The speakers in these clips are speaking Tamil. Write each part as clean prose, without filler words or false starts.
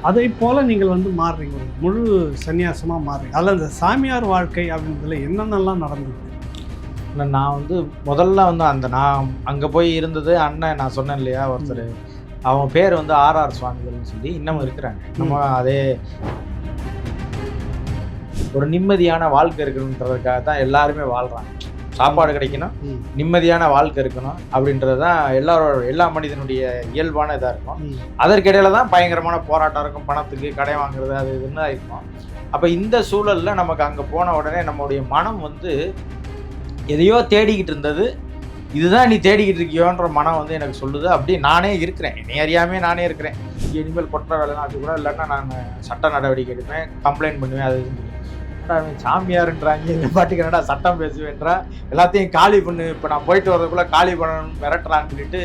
அதை போல் நீங்கள் வந்து மாறுறீங்க, ஒரு முழு சன்னியாசமாக மாறுறீங்க. அதில் இந்த சாமியார் வாழ்க்கை அப்படின்றதுல என்னென்னலாம் நடந்தது? நான் வந்து முதல்ல வந்து நான் அங்கே போய் இருந்தது அண்ணன், நான் சொன்னேன் இல்லையா ஒருத்தர், அவங்க பேர் வந்து ஆர்ஆர் சுவாமிகள்னு சொல்லி இன்னமும் இருக்கிறாங்க. நம்ம அதே ஒரு நிம்மதியான வாழ்க்கை இருக்கணுன்றதுக்காக தான் எல்லாருமே வாழ்கிறாங்க. சாப்பாடு கிடைக்கணும், நிம்மதியான வாழ்க்கை இருக்கணும் அப்படின்றது தான் எல்லா மனிதனுடைய இயல்பான இதாக இருக்கும். அதற்கிடையில தான் பயங்கரமான போராட்டம் இருக்கும், பணத்துக்கு கடை வாங்குறது அது இதுன்னு தான் இருக்கும். அப்போ இந்த சூழலில் நமக்கு அங்கே போன உடனே நம்மளுடைய மனம் வந்து எதையோ தேடிக்கிட்டு இருந்தது. இதுதான் நீ தேடிக்கிட்டு இருக்கியோன்ற மனம் வந்து எனக்கு சொல்லுது. அப்படி நானே இருக்கிறேன், என்னை அறியாமே நானே இருக்கிறேன். இனிமேல் கொட்டுற வேலைலாம் அது கூட இல்லைன்னா நான் சட்ட நடவடிக்கை எடுப்பேன், கம்ப்ளைண்ட் பண்ணுவேன். அது சாமியாருன்றாங்க, இந்த பாட்டுக்கு என்னடா சட்டம் பேசுவேன்றா, எல்லாத்தையும் காலி பண்ணு, இப்போ நான் போயிட்டு வரதுக்குள்ளே காலி பண்ணணும் மிரட்டலான்னு சொல்லிட்டு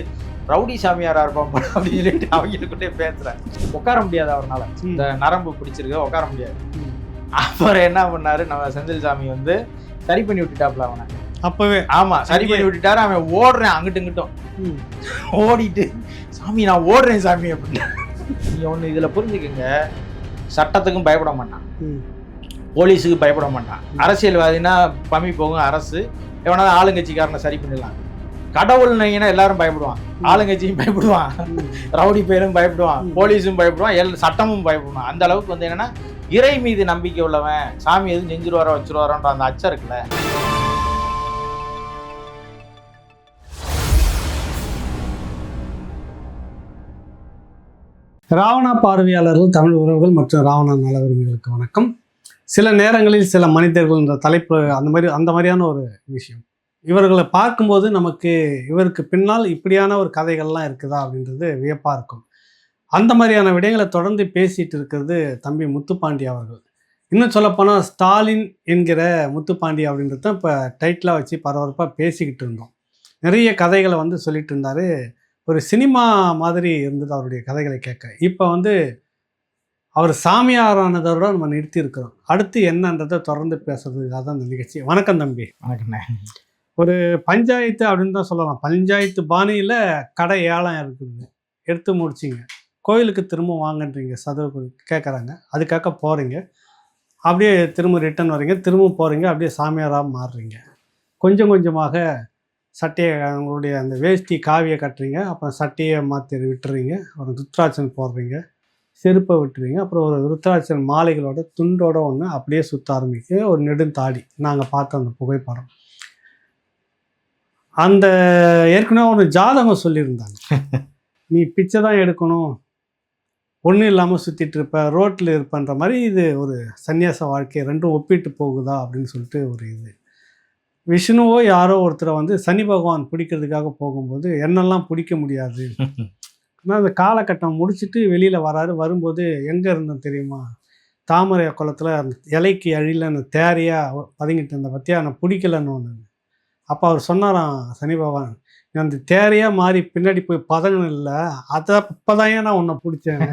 ரவுடி சாமியாரா இருப்பான் அப்படின்னு சொல்லிட்டு அவங்களுக்கிட்டே பேசுகிறேன். உட்கார முடியாது அவரால், இந்த நரம்பு பிடிச்சிருக்கு, உட்கார முடியாது. அப்புறம் என்ன பண்ணாரு, நம்ம செந்தில் சாமி வந்து சரி பண்ணி விட்டுட்டாப்புல அவனை. அப்பவே ஆமா, சரி பண்ணி விட்டுட்டாரு. அவன் ஓடுறேன் அங்கிட்டும் இங்கிட்டும் ஓடிட்டு, சாமி நான் ஓடுறேன் சாமி அப்படின்னு. நீங்க ஒண்ணு இதுல புரிஞ்சுக்கங்க, சட்டத்துக்கும் பயப்பட மாட்டான், போலீஸுக்கு பயப்பட மாட்டான். அரசியல்வாதினா பம்மி போகும் அரசு, எவனாவது ஆளுங்கட்சிக்காரனை சரி பண்ணிடலாம். கடவுள்னீங்கன்னா எல்லாரும் பயப்படுவான், ஆளுங்கட்சியும் பயப்படுவான், ரவுடி பேரும் பயப்படுவான், போலீஸும் பயப்படுவான், சட்டமும் பயப்படுவான். அந்த அளவுக்கு வந்து என்னன்னா, இறை மீது நம்பிக்கை உள்ளவன் சாமி எதுவும் செஞ்சிருவாரோ வச்சிருவாரோன்ற அந்த அச்சம் இருக்குல்ல. ராவணா பார்வையாளர்கள், தமிழ் உறவுகள் மற்றும் ராவணா நல விரும்பிகளுக்கு வணக்கம். சில நேரங்களில் சில மனிதர்கள் என்ற தலைப்பு அந்த மாதிரியான ஒரு விஷயம். இவர்களை பார்க்கும்போது நமக்கு இவருக்கு பின்னால் இப்படியான ஒரு கதைகள்லாம் இருக்குதா அப்படின்றது வியப்பாக இருக்கும். அந்த மாதிரியான விடயங்களை தொடர்ந்து பேசிகிட்டு இருக்கிறது தம்பி முத்துப்பாண்டி அவர்கள். இன்னும் சொல்லப்போனால் ஸ்டாலின் என்கிற முத்துப்பாண்டி அப்படின்றது தான் இப்போ டைட்டிலாக வச்சு பரபரப்பாக பேசிக்கிட்டு இருந்தோம். நிறைய கதைகளை வந்து சொல்லிட்டு இருந்தார். ஒரு சினிமா மாதிரி இருந்தது அவருடைய கதைகளை கேட்க. இப்போ வந்து அவர் சாமியாரானதோட நம்ம நிறுத்தி இருக்கிறோம். அடுத்து என்னன்றதை தொடர்ந்து பேசுறதுக்காக தான் இந்த நிகழ்ச்சி. வணக்கம் தம்பி. வணக்கண்ணே. ஒரு பஞ்சாயத்து அப்படின்னு தான் சொல்லலாம், பஞ்சாயத்து பாணியில் கடை ஏலம் இருக்குது, எடுத்து முடிச்சிங்க, கோயிலுக்கு திரும்ப வாங்கன்றீங்க, சதுர கேட்குறாங்க, அதுக்காக போகிறீங்க, அப்படியே திரும்ப ரிட்டன் வரீங்க, திரும்ப போகிறீங்க, அப்படியே சாமியாராக மாறுறீங்க. கொஞ்சம் கொஞ்சமாக சட்டையை, அவங்களுடைய அந்த வேஷ்டி காவியை கட்டுறீங்க, அப்புறம் சட்டையை மாற்றி விட்டுறீங்க, ஒரு ருத்ராட்சன் போடுறீங்க, செருப்பை விட்டுறீங்க, அப்புறம் ஒரு ருத்ராட்சன் மாலைகளோட துண்டோட ஒன்று அப்படியே சுற்ற ஆரம்பிக்க, ஒரு நெடுந்தாடி. நாங்கள் பார்த்த அந்த புகைப்படம், அந்த ஏற்கனவே ஒரு ஜாதகம் சொல்லியிருந்தாங்க, நீ பிச்சை தான் எடுக்கணும், ஒன்றும் இல்லாமல் சுற்றிட்டு இருப்ப, ரோட்டில் இருப்பன்ற மாதிரி. இது ஒரு சன்னியாச வாழ்க்கை ரெண்டும் ஒப்பிட்டு போகுதா அப்படின்னு சொல்லிட்டு ஒரு இது. விஷ்ணுவோ யாரோ ஒருத்தரை வந்து சனி பகவான் பிடிக்கிறதுக்காக போகும்போது என்னெல்லாம் பிடிக்க முடியாது, ஆனால் அந்த காலகட்டம் முடிச்சுட்டு வெளியில் வராரு. வரும்போது எங்கே இருந்தோம் தெரியுமா, தாமரை குளத்தில் அந்த இலைக்கு அழியில் அந்த தேரையாக பதுங்கிட்டு இருந்த பற்றியா, நான் பிடிக்கலன்னு ஒன்று. அப்போ அவர் சொன்னாராம் சனி பகவான், அந்த தேரையாக மாறி பின்னாடி போய் பதங்கணும் இல்லை, அதை அப்போதான் நான் உன்னை பிடிச்சேன்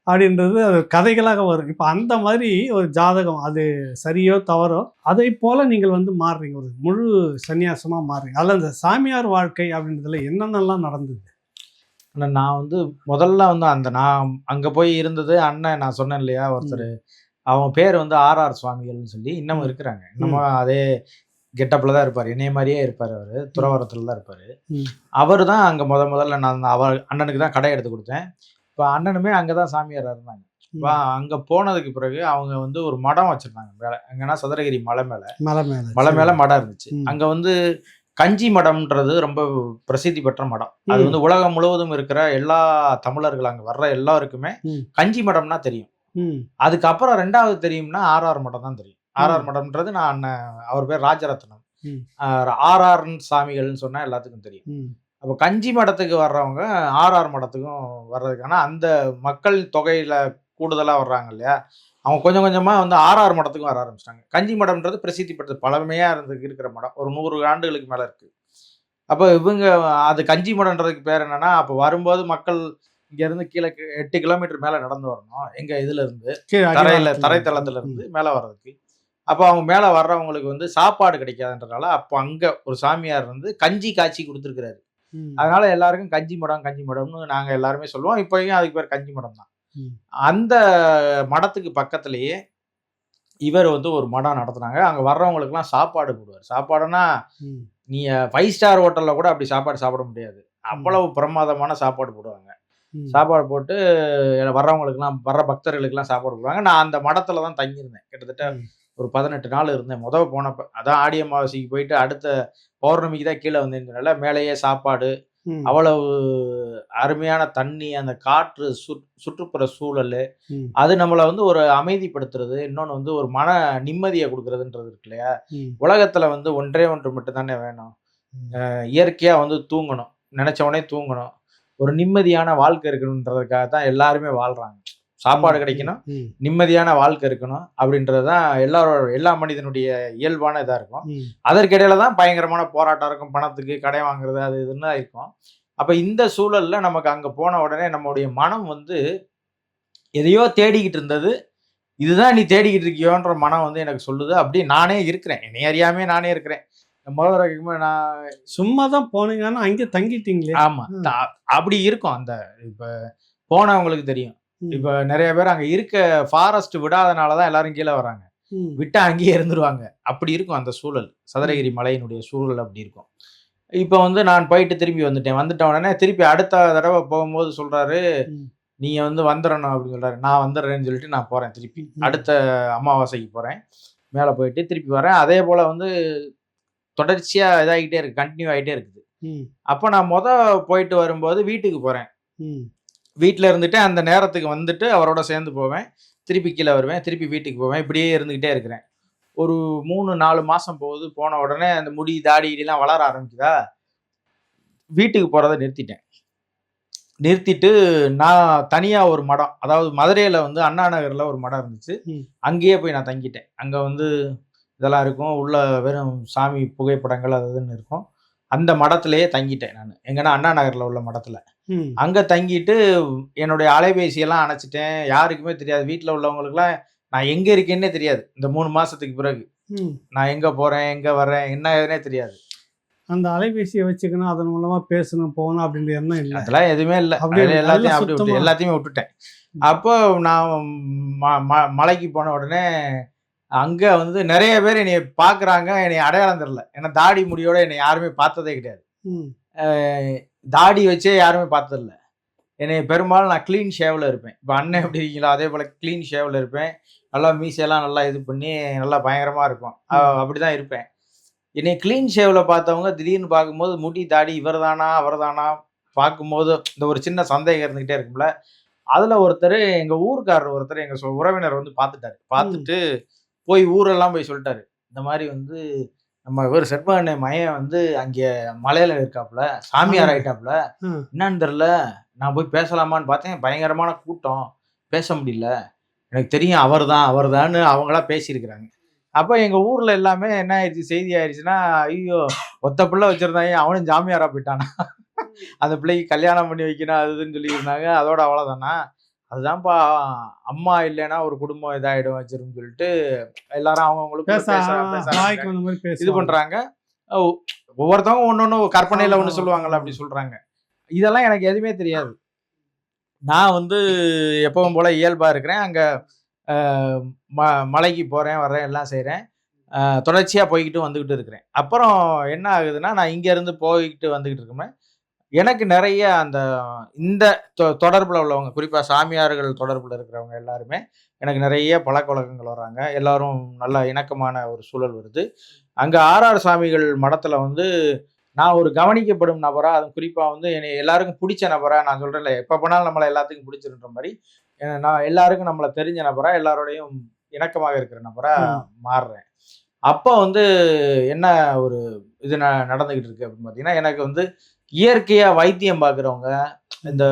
அப்படின்றது அது கதைகளாக வரும். இப்போ அந்த மாதிரி ஒரு ஜாதகம், அது சரியோ தவறோ, அதை போல் நீங்கள் வந்து மாறுறீங்க, ஒரு முழு சன்னியாசமாக மாறுறீங்க. அதில் அந்த சாமியார் வாழ்க்கை அப்படின்றதுல என்னென்னலாம் நடந்தது? நான் வந்து முதல்ல வந்து நான் அங்கே போய் இருந்தது அண்ணன், நான் சொன்னேன் இல்லையா ஒருத்தர், அவங்க பேர் வந்து ஆர்ஆர் சுவாமிகள்னு சொல்லி இன்னமும் இருக்கிறாங்க. இன்னமும் அதே கெட்டப்பில் தான் இருப்பார், என்னைய மாதிரியே இருப்பார். அவர் துறவரத்தில் தான் இருப்பார். அவர் தான் அங்கே முதல்ல நான் அண்ணனுக்கு தான் கடை எடுத்து கொடுத்தேன். இப்போ அண்ணனுமே அங்கே தான் சாமியாராக இருந்தாங்க. அங்கே போனதுக்கு பிறகு அவங்க வந்து ஒரு மடம் வச்சுருந்தாங்க மேலே, அங்கன்னா சதுரகிரி மலை மேலே மடம் இருந்துச்சு. அங்கே வந்து கஞ்சி மடம்ன்றது ரொம்ப பிரசித்தி பெற்ற மடம். அது வந்து உலகம் முழுவதும் இருக்கிற எல்லா தமிழர்கள் அங்கே வர்ற எல்லாருக்குமே கஞ்சி மடம்னா தெரியும். அதுக்கப்புறம் ரெண்டாவது தெரியும்னா ஆர்ஆர் மடம் தான் தெரியும். ஆர்ஆர் மடம்ன்றது நான் அண்ணன், அவர் பேர் ராஜரத்னம், ஆர்ஆர் சாமிகள்னு சொன்னா எல்லாத்துக்கும் தெரியும். அப்போ கஞ்சி மடத்துக்கு வர்றவங்க ஆர்ஆர் மடத்துக்கும் வர்றதுக்கான அந்த மக்கள் தொகையில கூடுதலா வர்றாங்க இல்லையா, அவங்க கொஞ்சம் கொஞ்சமா வந்து ஆர்ஆர் மடத்துக்கும் வர ஆரம்பிச்சிட்டாங்க. கஞ்சி மடம்ன்றது பிரசித்தி பெற்றது, பழமையா இருக்கிற மடம், ஒரு 100 ஆண்டுகளுக்கு மேல இருக்கு. அப்போ இவங்க அது கஞ்சி மடம்ன்றதுக்கு பேர் என்னன்னா, அப்போ வரும்போது மக்கள் இங்க இருந்து கீழே 8 கிலோமீட்டர் மேல நடந்து வரணும், எங்க இதுல இருந்து தரைத்தளத்துல இருந்து மேல வர்றதுக்கு. அப்போ அவங்க மேல வர்றவங்களுக்கு வந்து சாப்பாடு கிடைக்காதுன்றனால அப்போ அங்க ஒரு சாமியார் வந்து கஞ்சி காய்ச்சி கொடுத்துருக்கிறாரு. ம். அதனால எல்லாருக்கும் கஞ்சி மடம்னு நாங்க எல்லாருமே சொல்லுவோம். இப்பயும் அதுக்கு பேர் கஞ்சி மடம் தான். ம். அந்த மடத்துக்கு பக்கத்திலேயே இவர் வந்து ஒரு மடம் நடத்துனாங்க. அங்க வர்றவங்களுக்கெல்லாம் சாப்பாடு போடுவாரு. சாப்பாடுன்னா, ம். நீங்க 5 ஸ்டார் ஹோட்டல்ல கூட அப்படி சாப்பாடு சாப்பிட முடியாது. ம். அவ்வளவு பிரமாதமான சாப்பாடு போடுவாங்க. ம். சாப்பாடு போட்டு வர்றவங்களுக்கெல்லாம் வர்ற பக்தர்களுக்கெல்லாம் சாப்பாடு போடுவாங்க. நான் அந்த மடத்துல தான் தங்கியிருந்தேன். கிட்டத்தட்ட ம். ஒரு 18 நாள் இருந்தேன். போனப்ப. அதான் ஆடி அமாவாசைக்கு போயிட்டு அடுத்த பௌர்ணமிக்கு தான் கீழ வந்தேங்கிறனால, மேலேயே சாப்பாடு, ம். அவ்வளவு அருமையான தண்ணி, அந்த காற்று, சுற்றுப்புற சூழலு, ம். அது நம்மள வந்து ஒரு அமைதிப்படுத்துறது. இன்னொன்னு வந்து ஒரு மன நிம்மதிய குடுக்குறதுன்றது இருக்கு இல்லையா? ம். உலகத்துல வந்து ஒன்றே ஒன்று மட்டும் தானே வேணும். ம். இயற்கையா வந்து தூங்கணும். நெனச்ச உடனே தூங்கணும். ஒரு நிம்மதியான வாழ்க்கை இருக்கணுன்றதுக்காக தான் எல்லாருமே வாழ்றாங்க. சாப்பாடு ம். கிடைக்கணும், ம். நிம்மதியான வாழ்க்கை இருக்கணும் அப்படின்றது தான் எல்லா மனிதனுடைய இயல்பான இதா இருக்கும். ம். அதற்கிடையில தான் பயங்கரமான போராட்டம் இருக்கும். பணத்துக்கு கடை வாங்குறது அது இதுன்னு தான் இருக்கும். அப்ப இந்த சூழல்ல நமக்கு அங்க போன உடனே நம்முடைய மனம் வந்து எதையோ தேடிக்கிட்டு இருந்தது. இதுதான் நீ தேடிக்கிட்டு இருக்கியோன்ற மனம் வந்து எனக்கு சொல்லுது. அப்படி நானே இருக்கிறேன். என்னைய அறியாமயே நானே இருக்கிறேன். முதல் தடவைக்கு நான் சும்மா தான் போனீங்கன்னா அங்கே தங்கிட்டீங்களே. ஆமா. ம். அப்படி இருக்கும். இப்ப போனவங்களுக்கு தெரியும். ம். இப்ப நெறைய பேர் அங்க இருக்க ஃபாரஸ்ட் விடாதனால தான் எல்லாரும் கீழ வராங்க. ம். விட்டா அங்கேயே இருந்துருவாங்க. அப்படி இருக்கும் அந்த சூழல். சதுரகிரி மலையினுடைய சூழல் அப்படி இருக்கும். இப்ப வந்து நான் போயிட்டு திரும்பி வந்துட்டேன். வந்துட்ட உடனே திருப்பி அடுத்த தடவ போகும்போது சொல்றாரு, ம். "நீங்க வந்து வந்துரணும்" அப்படின்னு சொல்றாரு. நான் வந்துடுறேன்னு சொல்லிட்டு நான் போறேன் திருப்பி. ம். அடுத்த அமாவாசைக்கு போறேன். மேல போயிட்டு திருப்பி வரேன். அதே போல வந்து தொடர்ச்சியா இதாகிட்டே இருக்கு. கன்டின்யூ ஆயிட்டே இருக்குது. ம். அப்ப நான் போயிட்டு வரும்போது வீட்டுக்கு போறேன். ம். வீட்ல இருந்துட்டு அந்த நேரத்துக்கு வந்துட்டு அவரோட சேர்ந்து போவேன். திருப்பி கீழ வருவேன். திருப்பி வீட்டுக்கு போவேன். இப்படியே இருந்துகிட்டே இருக்கிறேன். ஒரு 3, 4 மாசம் போகுது. போன உடனே அந்த முடி, தாடி கிடிலாம் வளர ஆரம்பிக்குதா, வீட்டுக்கு போறத நிறுத்திட்டேன். நிறுத்திட்டு நான் தனியா ஒரு மடம், அதாவது மதுரையில வந்து அண்ணா நகர்ல ஒரு மடம் இருந்துச்சு. ம். அங்கேயே போய் நான் தங்கிட்டேன். அங்க வந்து இதெல்லாம் இருக்கும். உள்ள வெறும் சாமி புகைப்படங்கள் அது இதுன்னு இருக்கும். அந்த மடத்திலேயே தங்கிட்டேன் நானு. எங்கன்னா அண்ணா நகர்ல உள்ள மடத்துல. ம். அங்க தங்கிட்டு என்னுடைய அலைபேசியெல்லாம் அணைச்சுட்டேன். யாருக்குமே தெரியாது. வீட்ல உள்ளவங்களுக்குலாம் நான் எங்க இருக்கேன்னே தெரியாது. இந்த 3 மாசத்துக்கு பிறகு. ம். நான் எங்க போறேன், எங்க வர்றேன், என்ன ஏதுன்னே தெரியாது. அந்த அலைபேசியை வச்சுக்கணும், அதன் மூலமா பேசணும், போகணும் அப்படின்ற எண்ணம் இல்ல. அதெல்லாம் எதுவுமே இல்ல. அப்படியே அதுல நல்ல சுத்தமா. எல்லாத்தையுமே விட்டுட்டேன். அப்போ நான் மலைக்கு போன உடனே அங்க வந்து நெறைய பேர் என்னைய பார்க்குறாங்க. என்னைய அடையாளம் தெரியல. ஏன்னா தாடி முடியோட என்னைய யாருமே பார்த்ததே கிடையாது. ம். அ தாடி வச்சே யாருமே பார்த்ததில்ல. என்னைய பெரும்பாலும் நான் கிளீன் ஷேவ்ல இருப்பேன். இப்ப அண்ணன் எப்படி இருக்கீங்களோ, அதே போல கிளீன் ஷேவ்ல இருப்பேன். நல்லா மீசையெல்லாம் நல்லா இது பண்ணி நல்லா பயங்கரமா இருக்கும். அப்படிதான் இருப்பேன். என்னைய கிளீன் ஷேவ்ல பார்த்தவங்க திடீர்னு பார்க்கும்போது முடி, தாடி இவர்தானா, அவர்தானா பார்க்கும்போது இந்த ஒரு சின்ன சந்தேகம் இருந்துகிட்டே இருக்கும்ல. அதுல எங்க ஊர்க்காரர் ஒருத்தர் எங்க உறவினர் வந்து பார்த்துட்டாரு. ம். பார்த்துட்டு போய் ஊரெல்லாம் போய் சொல்லிட்டாரு. இந்த மாரி வந்து நம்ம இவரு செண்பகண்ணன் மகன் வந்து அங்கே மலையில இருக்காப்புல, சாமியார் ஆ. ஆயிட்டாப்புல. ம். என்னான்னு தெரியல. நான் போய் பேசலாமான்னு பார்த்தேன். பயங்கரமான கூட்டம். பேச முடியல. எனக்கு தெரியும் அவர்தான்னு அவங்களா பேசியிருக்கிறாங்க. அப்ப எங்க ஊர்ல எல்லாமே என்ன ஆயிடுச்சு, செய்தி ஆயிடுச்சுன்னா, ஐய்யயோ! ஒத்த பிள்ளை வச்சிருந்தாங்க. அவனும் சாமியாரா போயிட்டானா? அந்த பிள்ளைக்கு கல்யாணம் பண்ணி வைக்கணும் அது இதுன்னு சொல்லியிருந்தாங்க. அதோட அவ்வளோதானா? அதுதான்ப்பா அம்மா இல்லைன்னா ஒரு குடும்பம் இதாயிடும் வச்சிரும்ன்னு சொல்லிட்டு எல்லாரும் அவங்கவங்களுக்குள்ள பேச வாய்க்கு ஆரம்பிக்கிறாங்க. வந்த மாதிரி இது பேசுவாங்க. பண்றாங்க. ஒ ஒவ்வொருத்தவங்க ஒண்ணு கற்பனையில ஒண்ணு ஆமா. சொல்லுவாங்கல்ல, அப்படி சொல்றாங்க. இதெல்லாம் எனக்கு எதுவுமே தெரியாது. நான் வந்து எப்பவும் போல இயல்பா இருக்கிறேன். அங்க அ ம மலைக்கு போறேன், வர்றேன், எல்லாம் செய்றேன். தொடர்ச்சியா போய்க்கிட்டு வந்துகிட்டு இருக்கிறேன். அப்புறம் என்ன ஆகுதுன்னா, நான் இங்க இருந்து போய்க்கிட்டு வந்துகிட்டு இருக்கும்போது, எனக்கு நெறைய இந்த தொடர்புல உள்ளவங்க, குறிப்பா சாமியார்கள் தொடர்புல இருக்கிறவங்க எல்லாருமே, எனக்கு நெறைய பழக்கவழக்கங்கள் வர்றாங்க. எல்லாரும் நல்ல இணக்கமான ஒரு சூழல் வருது. அங்க ஆர்ஆர் சாமிகள் மடத்துல வந்து நான் ஒரு கவனிக்கப்படும் நபரா, அதுவும் குறிப்பா வந்து என்னைய எல்லாருக்கும் புடிச்ச நபரா, நான் சொல்றேன்ல, எப்ப போனாலும் நம்மள எல்லாத்துக்கும் புடிச்சிருன்ற மாரி, நான் எல்லாருக்கும் நம்மள தெரிஞ்ச நபரா, எல்லாரோடையும் இணக்கமாக இருக்கிற நபரா ம். மாறுறேன். அப்ப வந்து என்ன ஒரு இது நடந்துகிட்டு இருக்கு அப்படின்னு பார்த்தீங்கன்னா, எனக்கு வந்து இயற்கையா வைத்தியம் பார்க்கிறவங்க, இந்த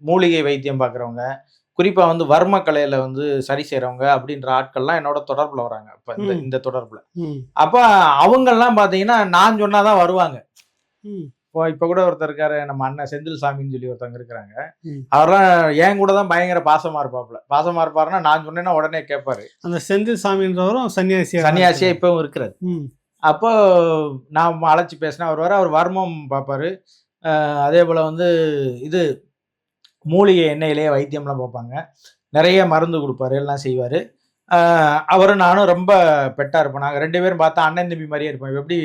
மூலிகை வைத்தியம் பார்க்கிறவங்க, குறிப்பா வந்து வர்ம கலையில வந்து சரி செய்றவங்க அப்படின்ற ஆட்கள்லாம் என்னோட தொடர்புல வராங்க. இப்ப இந்த ம். இந்த தொடர்புல. ம். அப்ப அவங்கலாம் பார்த்தீங்கன்னா, நான் சொன்னா தான் வருவாங்க. ம். இப்ப கூட ஒருத்தர் இருக்காரு. நம்ம அண்ணன் செந்தில் சாமின்னு சொல்லி ஒருத்தவங்க இருக்கிறாங்க. ம். அவர்லாம் என் கூட தான் பயங்கர பாசமா இருப்பாப்புல. பாசமா இருப்பாருன்னா, நான் சொன்னேன்னா உடனே கேட்பாரு. அந்த செந்தில் சாமின்றவரும் சன்னியாசியா சன்னியாசியா இருக்கிறார். இப்பவும் இருக்கிறாரு. ம். அப்போ நான் அழைச்சு பேசினேன். அவர் வர்மம் பார்ப்பாரு. அதே போல் வந்து இது மூலிகை எண்ணெயிலேயே வைத்தியம்லாம் பார்ப்பாங்க. நிறைய மருந்து கொடுப்பாரு, எல்லாம் செய்வார். அவரும் நானும் ரொம்ப பெட்டா இருப்போம். நாங்கள் 2 பேரும் பார்த்தா அண்ணன் தம்பி மாதிரியே இருப்போம். எப்படி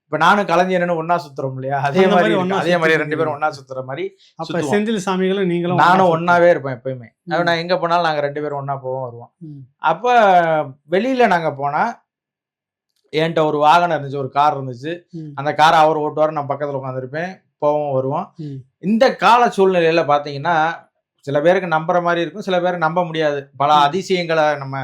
இப்போ நானும் கலைஞரனு ஒன்றா சுற்றுறோம் இல்லையா, அதே அந்த மாதிரி மாதிரி ஒண்ணா அதே மாதிரி 2 சுத்திட்டு பேரும் ஒன்றா சுற்றுற மாதிரி அப்ப சுற்றுவோம். செந்தில் சாமிகளும் நீங்களும் நானும் ஒண்ணா ஒன்றாவே இருப்பேன் எப்பயுமே. ம். நான் எங்கே போனாலும் நாங்கள் 2 பேரும் ஒன்றா போவோம் வருவோம். ம். அப்போ வெளியில் நாங்கள் போனால் என்கிட்ட ஒரு வாகனம் இருந்துச்சு, ஒரு கார் இருந்துச்சு. ம். அந்த காரை அவர் ஓட்டுவார், நான் பக்கத்தில் உட்காந்துருப்பேன், போவோம் வருவோம். ம். இந்த கால சூழ்நிலையில் பார்த்தீங்கன்னா சில பேருக்கு நம்புற மாதிரி இருக்கும், சில பேருக்கு நம்ப முடியாது. பல ம். அதிசயங்களை நம்ம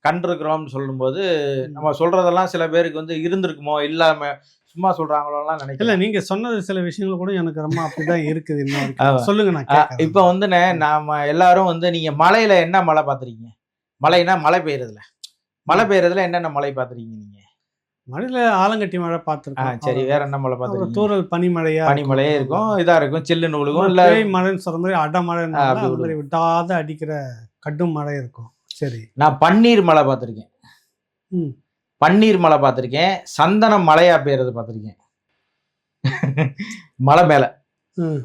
கண்டிருக்கிறோம்னு சொல்லும்போது ம். நம்ம சொல்றதெல்லாம் சில பேருக்கு வந்து இருந்திருக்குமோ, இல்லாம சும்மா சொல்றாங்களோலாம் இல்ல நினைக்கிறேன். நீங்க சொன்னது சில விஷயங்கள் கூட எனக்கு ரொம்ப அப்படிதான் இருக்குது இன்ன ஆமா. வரைக்கும். சொல்லுங்க, நான் கேட்கறேன். இப்போ வந்துண்ணே நாம எல்லாரும் வந்து நீங்க மலையில என்ன மழை பார்த்துருக்கீங்க? மழைனா மழை பெய்யறதுல. மழை ம். பெய்யறதுல என்னென்ன மழை பார்த்துருக்கீங்க நீங்க? மழையில ஆலங்கட்டி மழை பார்த்துருக்கோம், சரி, வேற அவ்வளவுதான். என்ன மழை அப்புறம் பார்த்துருக்கீங்க? தூறல் பனிமழையா இருக்கும், பனிமழையே இருக்கும், அவ்வளவுதான். இதா இருக்கும், சில்லுன்னு விழுகும், அப்புறம் இல்ல பேய் மழைன்னு சொல்ற மாதிரி அடமழைன்னு அப்படி அந்த மாதிரி விழுகும். விடாத அடிக்கிற கடும் மழை இருக்கும். சரி. நான் பன்னீர் மழை பார்த்துருக்கேன். ம். பன்னீர் மழை பார்த்துருக்கேன். சந்தனம் மழையா பெய்யறது பார்த்துருக்கேன். மலை மேல. ம்.